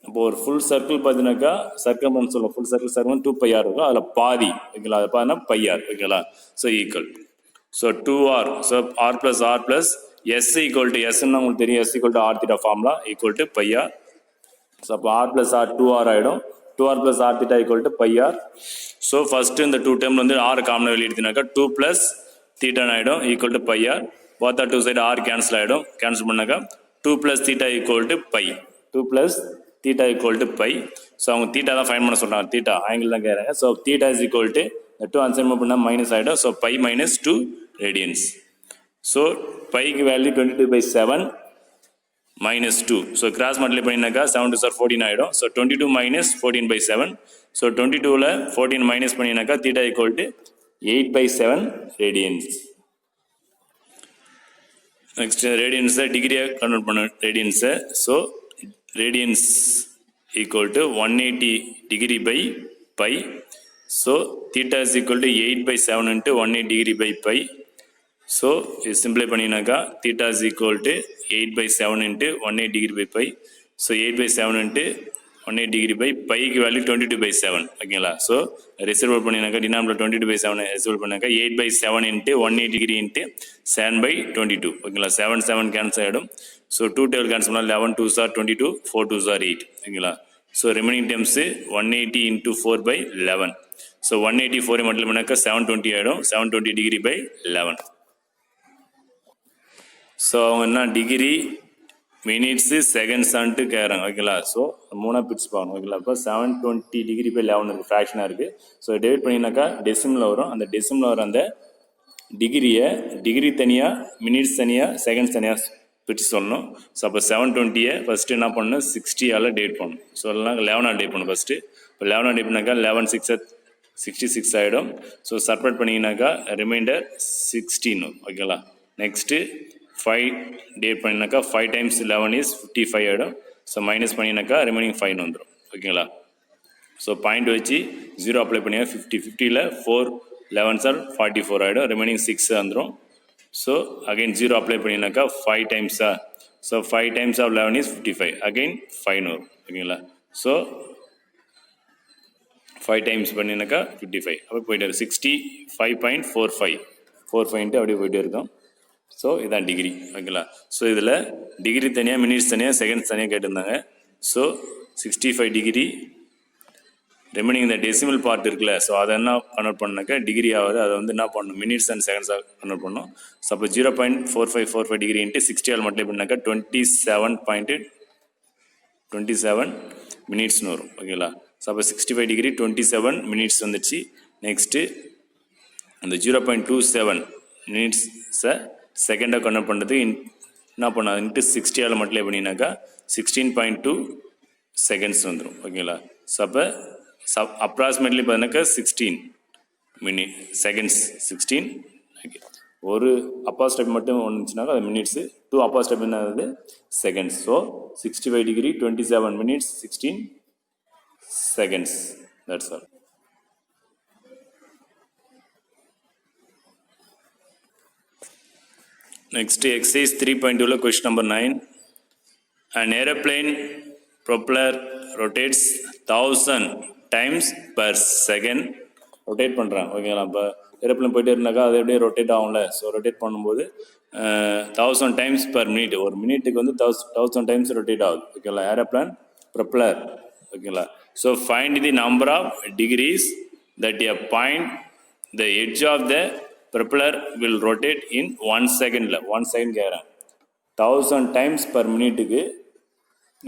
இப்போ ஒரு ஃபுல் சர்க்கிள் பார்த்தீங்கன்னாக்கா சர்க்கம்ஃபரன்ஸ் சொல்லுவோம். ஃபுல் சர்க்கிள் சர்க்கிள் 2πr இருக்கும். அதில் பாதி. ஓகேங்களா? அதை பார்த்தீங்கன்னா πr. ஓகேங்களா? So equal. So 2r. So R plus S equal to எஸ்ன்னு உங்களுக்கு தெரியும். S equal to R theta formula equal to πr. So அப்போ ஆர் ப்ளஸ் ஆர் 2r ஆகிடும். 2r plus R theta equal to πr. So first இந்த 2 டைம்ல வந்து ஆர் காமனாக வெளியிடுத்தினாக்கா 2 ப்ளஸ் தீட்டான்னு ஆகிடும் ஈக்குவல் டு πr. பார்த்தா 2 சைடு ஆர் கேன்சல் ஆகிடும். கேன்சல் பண்ணாக்கா 2 plus theta equal to π. 2 plus theta equal to π. So அவங்க தீட்டா தான் ஃபைன் பண்ண சொல்கிறாங்க. தீட்டா ஆங்கிள் தான் கேட்குறாங்க. So theta is equal to 2 அன்சைன் பண்ணால் மைனஸ் ஆகிடும். So π minus 2 radians. ஸோ பைக்கு value 22/7 minus 2. So cross multiply பண்ணினாக்கா 7 2 14 ஆகிடும். So 22 minus 14/7. ஸோ 22ல் 14 minus பண்ணினாக்கா theta equal to 8/7 radians. Next ரேடியன்ஸை டிகிரியாக கன்வெர்ட் பண்ண ரேடியன்ஸை. So radians equal to 180 degree by pi. So theta is equal to 8/7 into 180 degree by pi. So இது சிம்பிளை பண்ணினாக்கா theta is equal to 8/7 into 180 degree by pi. So 8/7 into 180 degree by பைக்கு வேல்யூ 22/7. ஓகேங்களா? ஸோ ரிசர்வ் பண்ணினாக்கா டினாமினேட்டர் 22/7 ரிசர்வ் பண்ணாக்கா 8/7 இன்ட்டு 180 டிகிரி இன்ட்டு 7/22. ஓகேங்களா? 7 7 கேன்சல் ஆகிடும். ஸோ 2 டேபிள் கேன்சல் பண்ணால் 11 2s are 22, 4 2s are 8. ஓகேங்களா? So remaining terms 180 into 4/11. So 180 4 multiply பண்ணாக்கா 720 ஆகிடும். 720 டிகிரி பை 11. ஸோ அவங்க என்ன டிகிரி மினிட்ஸு செகண்ட்ஸான்ட்டு கேட்குறாங்க. ஓகேங்களா? ஸோ 3 பிட்ஸ் பார்க்கணும். ஓகேங்களா? இப்போ 720 டிகிரி பை 11 இருக்குது, ஃப்ராக்ஷனாக இருக்குது. ஸோ டிவைட் பண்ணினாக்கா டெசிமில் வரும். அந்த டெசிமில் வர அந்த டிகிரி தனியாக, மினிட்ஸ் தனியாக, செகண்ட்ஸ் தனியாக பிரித்து சொல்லணும். ஸோ அப்போ 720 ஃபஸ்ட்டு என்ன பண்ணணும், 60ஆல் டிவைட் பண்ணணும். ஸோ இல்லைனா 11ஆல் டிவைட் பண்ணணும் ஃபஸ்ட்டு. இப்போ 11ஆல் டிவைட் பண்ணாக்கா 11 6 66 ஆகிடும். ஸோ செப்பரேட் பண்ணிங்கனாக்கா ரிமைண்டர் 16. ஓகேங்களா? நெக்ஸ்ட்டு 5 டிவைட் பண்ணினாக்கா 5 டைம்ஸ் 11 இஸ் 55 ஆகிடும். ஸோ மைனஸ் பண்ணினாக்கா ரிமைனிங் 5 வந்துடும். ஓகேங்களா? ஸோ பாயிண்ட் வச்சு 0 அப்ளை பண்ணிங்க 50. 50ல் 4 11s are 44 ஆகிடும். ரிமைனிங் 6 வந்துடும். ஸோ அகைன் 0 அப்ளை பண்ணினாக்கா 5 டைம்ஸா. So 5 times of 11 is 55. Again 5 வரும். ஓகேங்களா? ஸோ 5 டைம்ஸ் பண்ணினாக்கா 55. அப்போ போயிட்டு 65.45 45 அப்படியே போயிட்டே இருக்கும். ஸோ இதான் டிகிரி. ஓகேங்களா? ஸோ இதில் டிகிரி தனியாக, மினிட்ஸ் தனியாக, செகண்ட்ஸ் தனியாக கேட்டிருந்தாங்க. ஸோ 65 டிகிரி ரிமைனிங் இந்த டெசிமல் பார்ட் இருக்குல்ல, ஸோ அதை என்ன கன்வெர்ட் பண்ணாக்கா டிகிரி ஆகுது. அதை வந்து என்ன பண்ணணும், மினிட்ஸ் அண்ட் செகண்ட்ஸாக கன்வெர்ட் பண்ணணும். ஸோ அப்போ 0.4545 டிகிரி இன்ட்டு 60ஆல் மல்டிப்ளை பண்ணாக்கா 27 மினிட்ஸ்னு வரும். ஓகேங்களா? ஸோ அப்போ 65 டிகிரி 27 மினிட்ஸ் வந்துடுச்சு. நெக்ஸ்ட்டு அந்த 0.27 மினிட்ஸை செகண்டாக கன்வெர்ட் பண்ணுறது என்ன பண்ணால் இன்ட்டு 60 மல்டிப்ளை பண்ணினாக்கா 16.2 செகண்ட்ஸ் வந்துடும் ஓகேங்களா. ஸோ அப்போ அப்ராக்சிமேட்லி பார்த்தீங்கன்னாக்கா 16 செகண்ட்ஸ் 16 ஓகே. ஒரு அப்பா ஸ்டெப் மட்டும் வந்துச்சுனாக்கா அது மினிட்ஸு, 2 அப்பா ஸ்டெப் என்னது seconds. So 65 degree 27 minutes 16 seconds. That's all. Next exercise 3.2 question number 9. An aeroplane propeller rotates 1000 times per second. Rotate பண்ணுறான் ஓகேங்களா. இப்போ ஏரோப்ளேன் போயிட்டே இருந்தாக்கா அது எப்படியே ரொட்டேட் ஆகும்ல. ஸோ ரொட்டேட் பண்ணும்போது 1000 times per minute, ஒரு மினிட்டுக்கு வந்து 1000 times ரொட்டேட் ஆகுது ஓகேங்களா. ஏரோப்ளேன் ப்ரொப்பலர் ஓகேங்களா. So find the number of degrees that a point the edge of the propeller will rotate in 1 செகண்டில் 1 செகண்ட் கேட்குறேன். 1000 times per மினிட்டுக்கு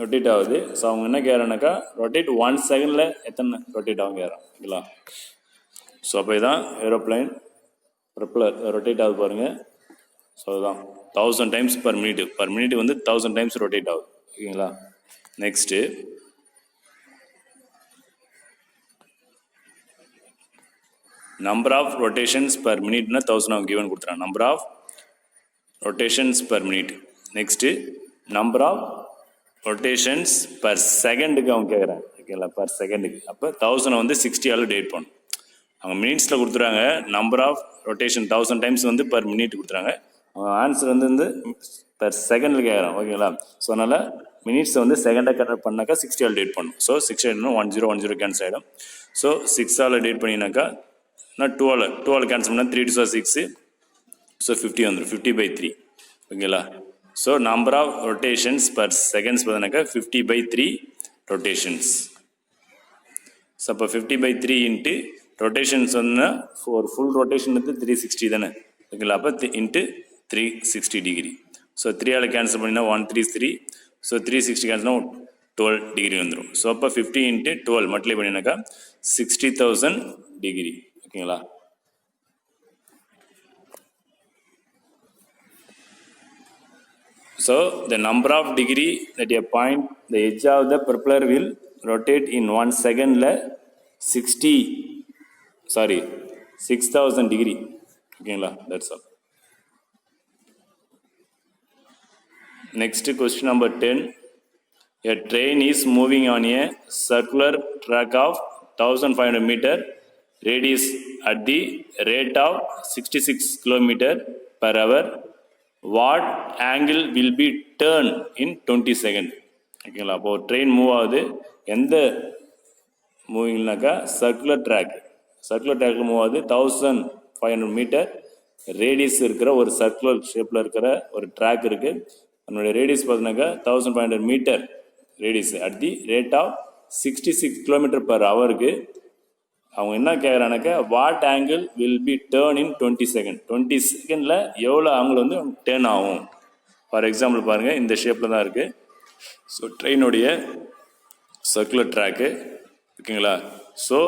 ரொட்டேட் ஆகுது. ஸோ அவங்க என்ன கேட்குறானாக்கா ரொட்டேட் 1 செகண்டில் எத்தனை ரொட்டேட் ஆகும் கேட்குறான் ஓகேங்களா. ஸோ அப்போ இதுதான் ஏரோப்ளைன் ப்ரொப்பலர் ரொட்டேட் ஆகுது பாருங்கள். ஸோ அதுதான் 1000 times per minute, per minute வந்து 1000 times ரொட்டேட் ஆகுது ஓகேங்களா. Next number of rotations per மினிட்னா 1000 அவங்க கிவன் கொடுத்துறாங்க. Number of rotations per minute. Next number of rotations per செகண்டுக்கு அவங்க கேட்குறாங்க ஓகேங்களா. பர் செகண்டுக்கு அப்போ 1000 வந்து 60 டிவைட் பண்ணும். அவங்க மினிட்ஸில் கொடுத்துறாங்க. நம்பர் ஆஃப் ரொட்டேஷன் 1000 times வந்து பர் மினிட் கொடுத்துறாங்க. அவங்க ஆன்சர் வந்து பர் செகண்டில் கேட்குறாங்க ஓகேங்களா. ஸோ அதனால் மினிட்ஸை வந்து செகண்டாக கன்வெர்ட் பண்ணாக்கா 60 டேட் பண்ணும். ஸோ 60 10 கேன்சல் ஆகிடும். ஸோ 6 டேட் பண்ணினாக்கா நான் 12 கேன்சல் பண்ணால் 3 2 6. ஸோ 50 வந்துடும். 50/3 ஓகேங்களா. So number of rotations per seconds பார்த்தீங்கன்னாக்கா 50/3 ரொட்டேஷன்ஸ். ஸோ அப்போ 50/3 இன்ட்டு ரொட்டேஷன்ஸ் வந்து ஒரு ஃபுல் ரொட்டேஷன் வந்து 360 தானே ஓகேங்களா. அப்போ இன்ட்டு 360 டிகிரி. ஸோ 3 கேன்சல் பண்ணினா 1 3 3. ஸோ 360 கேன்சல்னா 12 டிகிரி வந்துடும். ஸோ அப்போ 50 இன்ட்டு 12 மல்டிப்ளை பண்ணினாக்கா 60,000 டிகிரி ஓகேங்களா. So the number of degree that a point the edge of the propeller will rotate in 1 second la 6,000 degree ஓகேங்களா. That's all. Next question number 10. A train is moving on a circular track of 1500 meter radius at the rate of 66 kilometer per hour. What angle will be turned in 20 seconds? ஓகேங்களா. அப்போ ஒரு ட்ரெயின் மூவ் ஆகுது. எந்த மூவிங்னாக்கா சர்க்குலர் ட்ராக்கில் மூவ் ஆகுது. 1500 மீட்டர் ரேடியஸ் இருக்கிற ஒரு சர்க்குலர் ஷேப்பில் இருக்கிற ஒரு ட்ராக் இருக்குது. அதனுடைய ரேடியஸ் பார்த்தீங்கன்னாக்கா 1500 metre radius at the rate of 66 kilometre per ஹவருக்கு. அவங்க என்ன கேட்குறானாக்கா what angle will be turn in 20 second. 20 செகண்டில் எவ்வளோ ஆங்கிள் வந்து டேர்ன் ஆகும். ஃபார் எக்ஸாம்பிள் பாருங்கள், இந்த ஷேப்பில் தான் இருக்குது. ஸோ ட்ரெயினுடைய சர்க்குலர் ட்ராக்கு ஓகேங்களா. ஸோ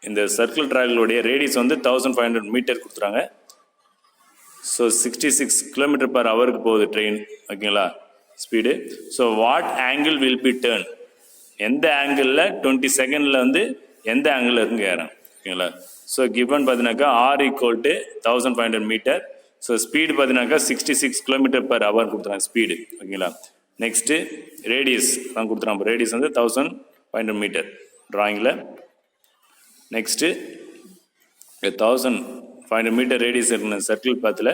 இந்த சர்க்குலர் ட்ராக்குடைய ரேடியஸ் வந்து 1500 மீட்டர் கொடுத்துறாங்க. ஸோ 66 கிலோமீட்டர் பர் ஹவருக்கு போகுது ட்ரெயின் ஓகேங்களா speed. So what angle will be turn, எந்த ஆங்கிளில் 20 செகண்டில் வந்து எந்த ஆங்கிள் இருக்குன்னு கேட்குறேன் ஓகேங்களா. ஸோ கிவன் பார்த்தீங்கன்னாக்கா R = 1500 மீட்டர். ஸோ ஸ்பீடு பார்த்தீங்கன்னாக்கா 66 கிலோமீட்டர் பர் ஹவர் கொடுத்துறாங்க ஸ்பீடு ஓகேங்களா. நெக்ஸ்ட்டு ரேடியஸ் தான் கொடுத்துறாங்க. ரேடியஸ் வந்து 1500 மீட்டர் ட்ராயிங்கில். நெக்ஸ்ட்டு 1500 மீட்டர் ரேடியஸ் இருக்கிற சர்க்கிள் பாத்தில்.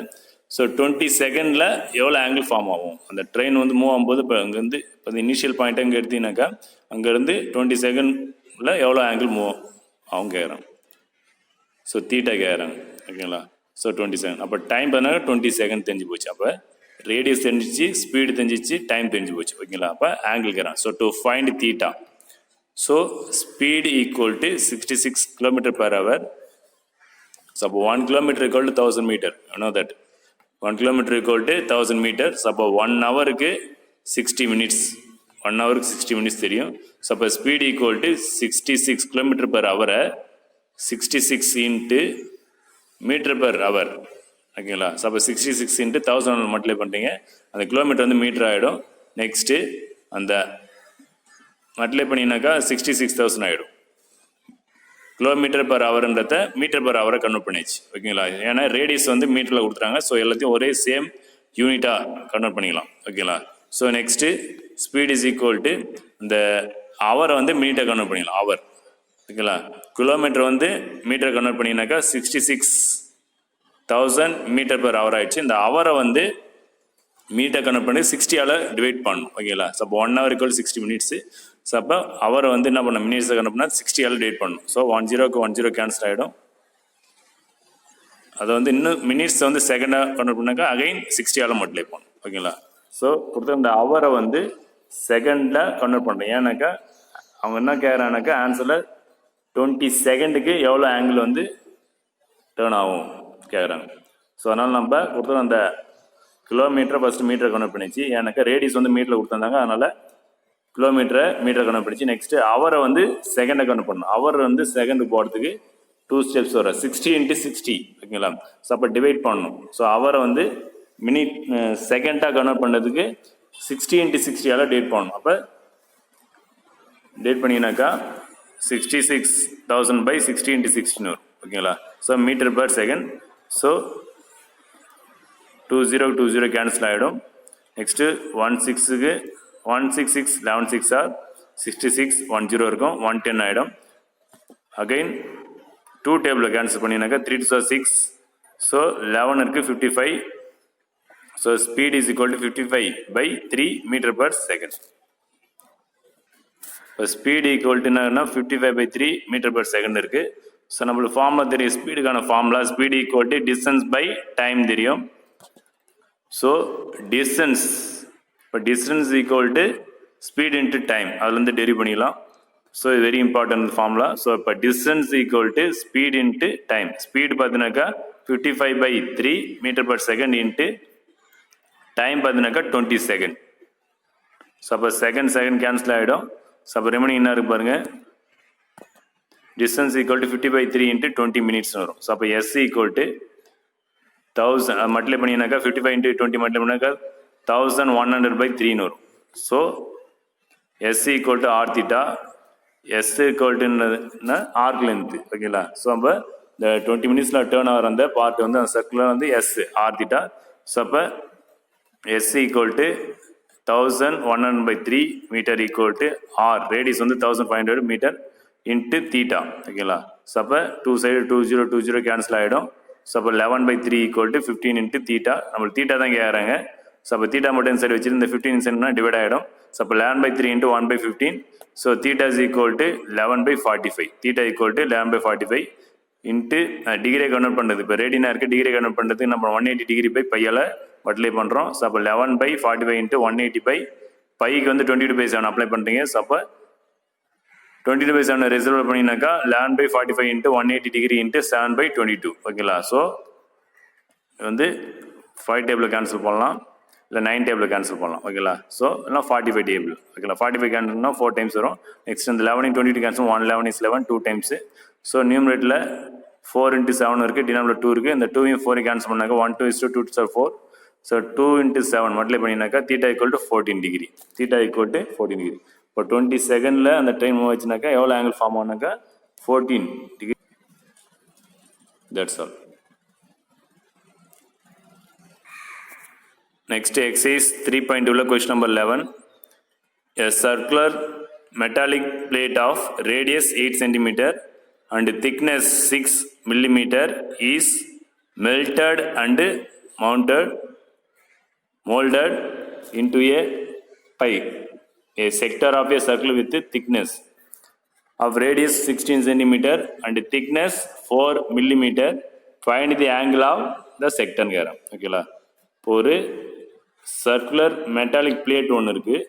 ஸோ 20 செகண்டில் எவ்வளோ ஆங்கிள் ஃபார்ம் ஆகும். அந்த ட்ரெயின் வந்து மூவ் ஆகும்போது இப்போ அங்கேருந்து இப்போ இந்த இனிஷியல் பாயிண்ட் அங்கே எடுத்தீங்கன்னாக்கா அங்கேருந்து 20 செகண்டில் எவ்வளோ ஆங்கிள் மூவ் அவங்க கேட்குறாங்க. ஸோ தீட்டா கேட்குறாங்க ஓகேங்களா. So 20 second. அப்போ டைம் பார்த்தீங்கன்னா 20 செகண்ட் தெரிஞ்சு போச்சு. அப்போ ரேடியஸ் தெரிஞ்சிச்சு, ஸ்பீடு தெரிஞ்சிச்சு, டைம் தெரிஞ்சு போச்சு ஓகேங்களா. அப்போ ஆங்கிள் கேட்குறாங்க. So to find theta, so speed = 66 kilometre per hour. So 1 kilometer = 1000 meter. You know that 1 kilometer = 1000 meters. அப்போ 1 ஹவருக்கு 60 minutes. 1 ஹவருக்கு 60 minutes தெரியும். ஸோ அப்போ ஸ்பீடு = 66 கிலோமீட்டர் பர் ஹவரை 66 இன்ட்டு மீட்டர் பர் ஹவர் ஓகேங்களா. ஸோ அப்போ 66 இன்ட்டு 1000 மல்டிப்ளை பண்ணுறீங்க, அந்த கிலோமீட்டர் வந்து மீட்டர் ஆகிடும். நெக்ஸ்ட்டு அந்த மல்டிப்ளை பண்ணிங்கனாக்கா 66,000 ஆகிடும். கிலோமீட்டர் பர் ஹவர்ன்றத மீட்டர் பர் ஹவரை கன்வெர்ட் பண்ணிச்சு. ஓகேங்களா. ஏன்னா ரேடியஸ் வந்து மீட்டரில் கொடுத்துறாங்க. ஸோ எல்லாத்தையும் ஒரே சேம் யூனிட்டாக கன்வெர்ட் பண்ணிக்கலாம். ஓகேங்களா. So next speed is equal to இந்த ஹவரை வந்து மினிட்டை கன்வெர்ட் பண்ணிக்கலாம். ஹவர். ஓகேங்களா. கிலோமீட்டர் வந்து மீட்டரை கன்வெர்ட் பண்ணிங்கனாக்கா 66,000 மீட்டர் பர் ஹவர் ஆயிடுச்சு. இந்த ஹவரை வந்து மினிட்டை கன்வெர்ட் பண்ணி 60ஆல் டிவைட் பண்ணணும். ஓகேங்களா. ஸோ அப்போ 1 hour = 60 minutes. ஸோ அப்போ அவரை வந்து என்ன பண்ண மினிட்ஸை கன்வெர்ட் பண்ணால் 60ஆல் டிவைட் பண்ணணும். ஸோ 10க்கு 10 கேன்சல் ஆகிடும். அதை வந்து இன்னும் மினிட்ஸை வந்து செகண்டாக கன்வெர்ட் பண்ணாக்கா அகைன் 60ஆல் மல்டிப்ளை பண்ணணும். ஓகேங்களா. ஸோ கொடுத்த இந்த அவரை வந்து செகண்டில் கன்வெர்ட் பண்ணுறேன். ஏன்னாக்கா அவங்க என்ன கேட்குறாங்கனாக்கா ஆன்சரில் 20 செகண்டுக்கு எவ்வளோ ஆங்கிள் வந்து டேர்ன் ஆகும் கேட்குறாங்க. ஸோ அதனால் நம்ம கொடுத்தோம் அந்த கிலோமீட்டரை ஃபஸ்ட்டு மீட்டரை கன்வெர்ட் பண்ணிச்சு. ஏன்னாக்கா ரேடியஸ் வந்து மீட்டரில் கொடுத்துருந்தாங்க, அதனால் கிலோமீட்டரை மீட்டரை கன்வெர்ட் பண்ணிச்சு. நெக்ஸ்ட்டு அவரை வந்து செகண்டை கன்வெர்ட் பண்ணணும். அவர் வந்து செகண்டுக்கு போகிறதுக்கு 2 steps வரும். 60 × 60. ஓகேங்களா. ஸோ அப்போ டிவைட் பண்ணணும். ஸோ அவரை வந்து மினிட் செகண்டாக கன்வெர்ட் பண்ணுறதுக்கு 60 × 60ஆல் டிவைட் பண்ணணும். அப்போ டிவைட் பண்ணிங்கனாக்கா 66,000/60 × 60 வரும். ஓகேங்களா. So metre per second. So 20 cancel ஆகிடும். நெக்ஸ்ட்டு 16க்கு 166 11 6 ஆர் 66 10 இருக்கும். 110 ஆகிடும். அகைன் 2 டேபிளில் கேன்சல் பண்ணினாக்கா 3 2 6. ஸோ 11 இருக்குது 55. So speed is equal to 55/3 metre per second. இப்போ ஸ்பீடு ஈக்குவல் டு என்னன்னா 55/3 மீட்டர் பர் செகண்ட் இருக்குது. ஸோ நம்மளுக்கு ஃபார்முலா தெரியும். ஸ்பீடுக்கான formula speed equal to distance by time தெரியும். ஸோ டிஸ்டன்ஸ் இப்போ distance equal to speed into time, அதுலேருந்து டெரிவ் பண்ணிக்கலாம். ஸோ இது வெரி இம்பார்ட்டன்ட் ஃபார்முலா. ஸோ இப்போ distance equal to speed into time. Speed பார்த்தீங்கன்னாக்கா 55/3 metre per second into time பார்த்தீங்கன்னாக்கா 20 செகண்ட். ஸோ அப்போ செகண்ட் கேன்சல் ஆகிடும். ஸோ அப்போ ரெமனிங் என்ன இருக்கு பாருங்கள். Distance equal to 50/3 into 20 minutes வரும். ஸோ அப்போ எஸ் ஈக்குவல் டு 1000 மல்டிப்ளை பண்ணினாக்கா 55 × 20 மல்டிப்ளை பண்ணாக்கா 1100/3 வரும். So S equal to R theta. S equal டுன்னா ஆர்க் லென்த்து. ஓகேங்களா. ஸோ நம்ம இந்த 20 minutes டேர்ன் ஆகிற அந்த பார்ட் வந்து அந்த சர்க்கிளில் வந்து எஸ் ஆர் தீட்டா. ஸோ அப்போ S equal to 1100/3 metre equal to R. Radius வந்து 1500 மீட்டர் இன்ட்டு தீட்டா. ஓகேங்களா. ஸோ அப்போ 2 சைடு 20 கேன்சல் ஆகிடும். ஸோ அப்போ 11/3 ஈக்குவல் டு 15 இன்ட்டு தீட்டா. நம்மளுக்கு தீட்டா தான் கேட்குறாங்க. ஸோ அப்போ தீட்டா மட்டும் இந்த சைடு வச்சுட்டு இந்த 15 சைடுனா டிவைட் ஆகிடும். ஸோ அப்போ 11/3 into 1/15. So theta is equal to 11/45. Theta equal to 11/45 into டிகிரியை கன்வெர்ட் பண்ணுறது. இப்போ ரேடியனா இருக்குது, டிகிரி கன்வெர்ட் பண்ணுறதுக்கு நம்ம 180 டிகிரி பை பையால் மல்டிப்ளை பண்ணுறோம். ஸோ அப்போ 11/45 இன்ட்டு 180 பைக்கு வந்து 22/7 அப்ளை பண்ணுறீங்க. ஸோ அப்போ 22/7 ரிசர்வ் பண்ணினாக்கா 11/45 இன்ட்டு 180 டிகிரி இன்ட்டு 7/22. ஓகேங்களா. ஸோ வந்து 5 டேபிள் கேன்சல் பண்ணலாம், இல்லை 9 டேபிள் கேன்சல் பண்ணலாம். ஓகேங்களா. ஸோ இல்லை 45 டேபிள். ஓகேங்களா. 45 கேன்சல்னா 4 times வரும். நெக்ஸ்ட் இந்த 11 22 கேன்சல் 111 is 11 2 times. ஸோ நியூமரேட்டில் 4 × 7 இருக்குது, டினாமினேட்டர் 2 இருக்குது. இந்த 2 4 கேன்சல் பண்ணாக்கா 1 2 is 2 2 4. ஸோ 2 × 7 மல்டிப்ளை பண்ணினாக்கா theta equal to 14 degree. Theta equal to 14 degree. இப்போ 20 செகண்டில் அந்த டைம் வச்சுனாக்கா எவ்வளோ ஆங்கிள் ஃபார்ம் ஆனாக்கா 14 degree. That's all. Next exercise 3.2 question number 11. A circular metallic plate of radius 8 cm and thickness 6 mm is melted and molded into a pipe, a sector of a circle with thickness of radius 16 cm and thickness 4 mm. Find the angle of the sector. ஓகேங்களா. ஒரு சர்க்குலர் மெட்டாலிக் பிளேட் ஒன்று இருக்குது.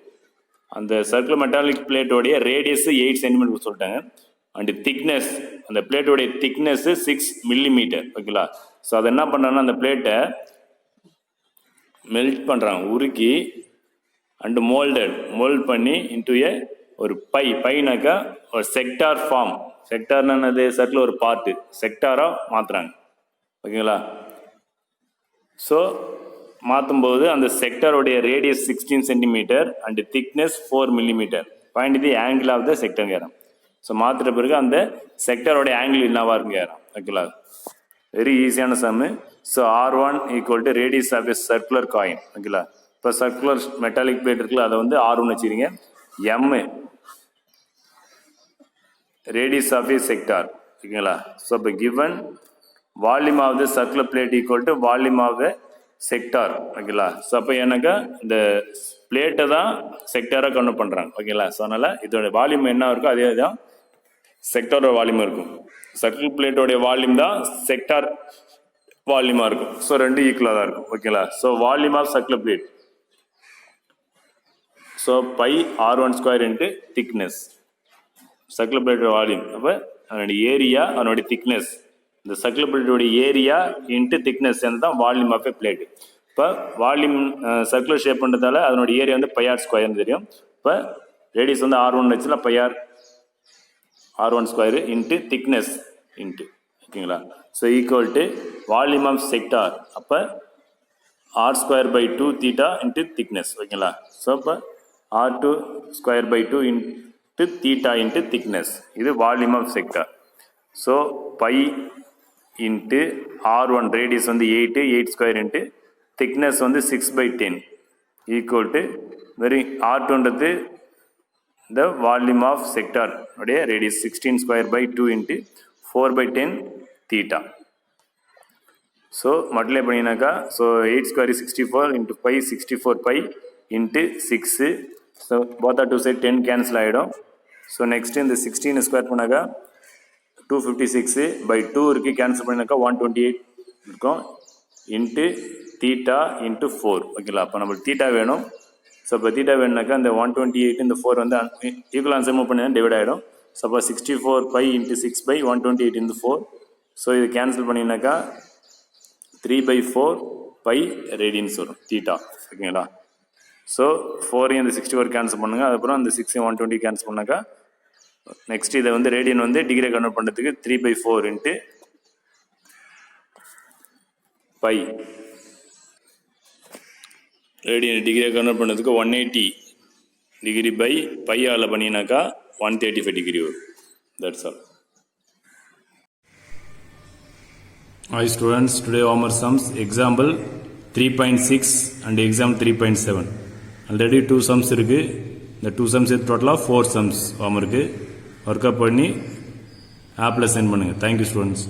அந்த சர்க்குலர் மெட்டாலிக் பிளேட்டோடைய ரேடியஸ் 8 cm சொல்லிட்டாங்க. அண்டு திக்னஸ், அந்த பிளேட்டோடைய திக்னஸ் 6 mm. ஓகேங்களா. ஸோ அதை என்ன பண்ணுறாங்கன்னா அந்த பிளேட்டை மெல்ட் பண்ணுறாங்க, உருக்கி அண்டு மோல்ட் பண்ணி இன்டு ஏ ஒரு பைனாக்கா ஒரு செக்டார் ஃபார்ம். செக்டார்னது சர்க்கிள் ஒரு பார்ட்டு செக்டாராக மாற்றுறாங்க. ஓகேங்களா. ஸோ மாற்றும்போது அந்த செக்டருடைய radius 16 centimetre and thickness 4 millimetre. Find the angle of the sector கேரம். ஸோ மாற்றுற பிறகு அந்த செக்டரோடைய ஆங்கிள் என்னவா இருக்கும் கேரம். ஓகேங்களா, வெரி ஈஸியான sum. So R1 equal to radius of a circular coin. ஓகேங்களா, இப்போ சர்க்குலர் மெட்டாலிக் பிளேட் இருக்குல்ல, அதை வந்து R1 வச்சுக்கிறீங்க. M radius of a sector. ஓகேங்களா, ஸோ இப்போ given volume of the circular plate equal to volume of the sector. ஓகேங்களா, ஸோ அப்போ எனக்கு இந்த பிளேட்டை தான் செக்டாராக கன்வெர்ட் பண்ணுறாங்க. ஓகேங்களா, ஸோ அதனால் இதோட வால்யூம் என்ன இருக்கோ அதே தான் செக்டாரோட வால்யூம் இருக்கும். சர்க்கிள் பிளேட்டோடைய வால்யூம் தான் செக்டார் வால்யூமாக இருக்கும். ஸோ ரெண்டு ஈக்குவலாக தான் இருக்கும். ஓகேங்களா, so volume of circular plate, so pi R1 square into thickness. Circular பிளேட்டோட வால்யூம், அப்போ அதனுடைய ஏரியா அதனுடைய திக்னஸ், இந்த சர்க்குலர் பிளேட்டோடைய ஏரியா இன்ட்டு திக்னஸ் தான் வால்யூம் ஆஃப் எ பிளேட். இப்போ வால்யூம் சர்க்குலர் ஷேப் பண்ணுறதால அதனுடைய ஏரியா வந்து πr ஸ்கொயர்னு தெரியும். இப்போ ரேடியஸ் வந்து R1 வச்சுல πr R1 square into thickness into. ஓகேங்களா, so equal to volume of sector, அப்போ R square by 2 theta into thickness. ஓகேங்களா, ஸோ இப்போ R2 square by 2 into theta into thickness. இது volume of sector. So pi into R1 radius வந்து 8 ஸ்கொயர் இன்ட்டு திக்னஸ் வந்து 6/10 ஈக்குவல் டு வெரி R2ன்றது the volume of sector உடைய radius 16 square by 2 into 4/10 theta. So multiply பண்ணினாக்கா, so 8 square is 64 into pi 64 pi into 6. So both are 2 side 10 cancel ஆயிடும். So next இந்த 16 square பண்ணாக்கா 256 by 2 இருக்கு, cancel பண்ணினாக்கா 128 இருக்கும் into theta into 4. ஓகேங்களா, அப்போ நம்மளுக்கு theta வேணும். ஸோ இப்போ தீட்டா வேணுனாக்கா இந்த 128 இந்த 4 வந்து ஈக்குவல் ஆன்சர் மூவ் பண்ணி டிவைட் ஆகிடும். ஸோ அப்போ 64 பை இன்ட்டு 6/128 into 4. ஸோ இது கேன்சல் பண்ணினாக்கா 3/4 பை ரேடியன்ஸ் வரும் தீட்டா. ஓகேங்களா, ஸோ 4 இந்த 64 கேன்சல் பண்ணுங்க, அதுக்கப்புறம் அந்த 6 120 கேன்சல் பண்ணாக்கா நெக்ஸ்ட் இதை வந்து ரேடியன் வந்து டிகிரி கன்வெர்ட் பண்ணுறதுக்கு 3/4 இன்ட்டு பை. ரேடியன் டிகிரியை கன்வெர்ட் பண்ணதுக்கு 180 டிகிரி பை பையால் பண்ணினாக்கா 135 டிகிரி வரும். That's all. Hi students, today homework sums example 3.6 and exam 3.7. Already 2 sums இருக்கு. இந்த 2 sums டோட்டலாக 4 sums homework ஒர்க் அப் பண்ணி ஆப்பில் சென்ட் பண்ணுங்கள். Thank you students.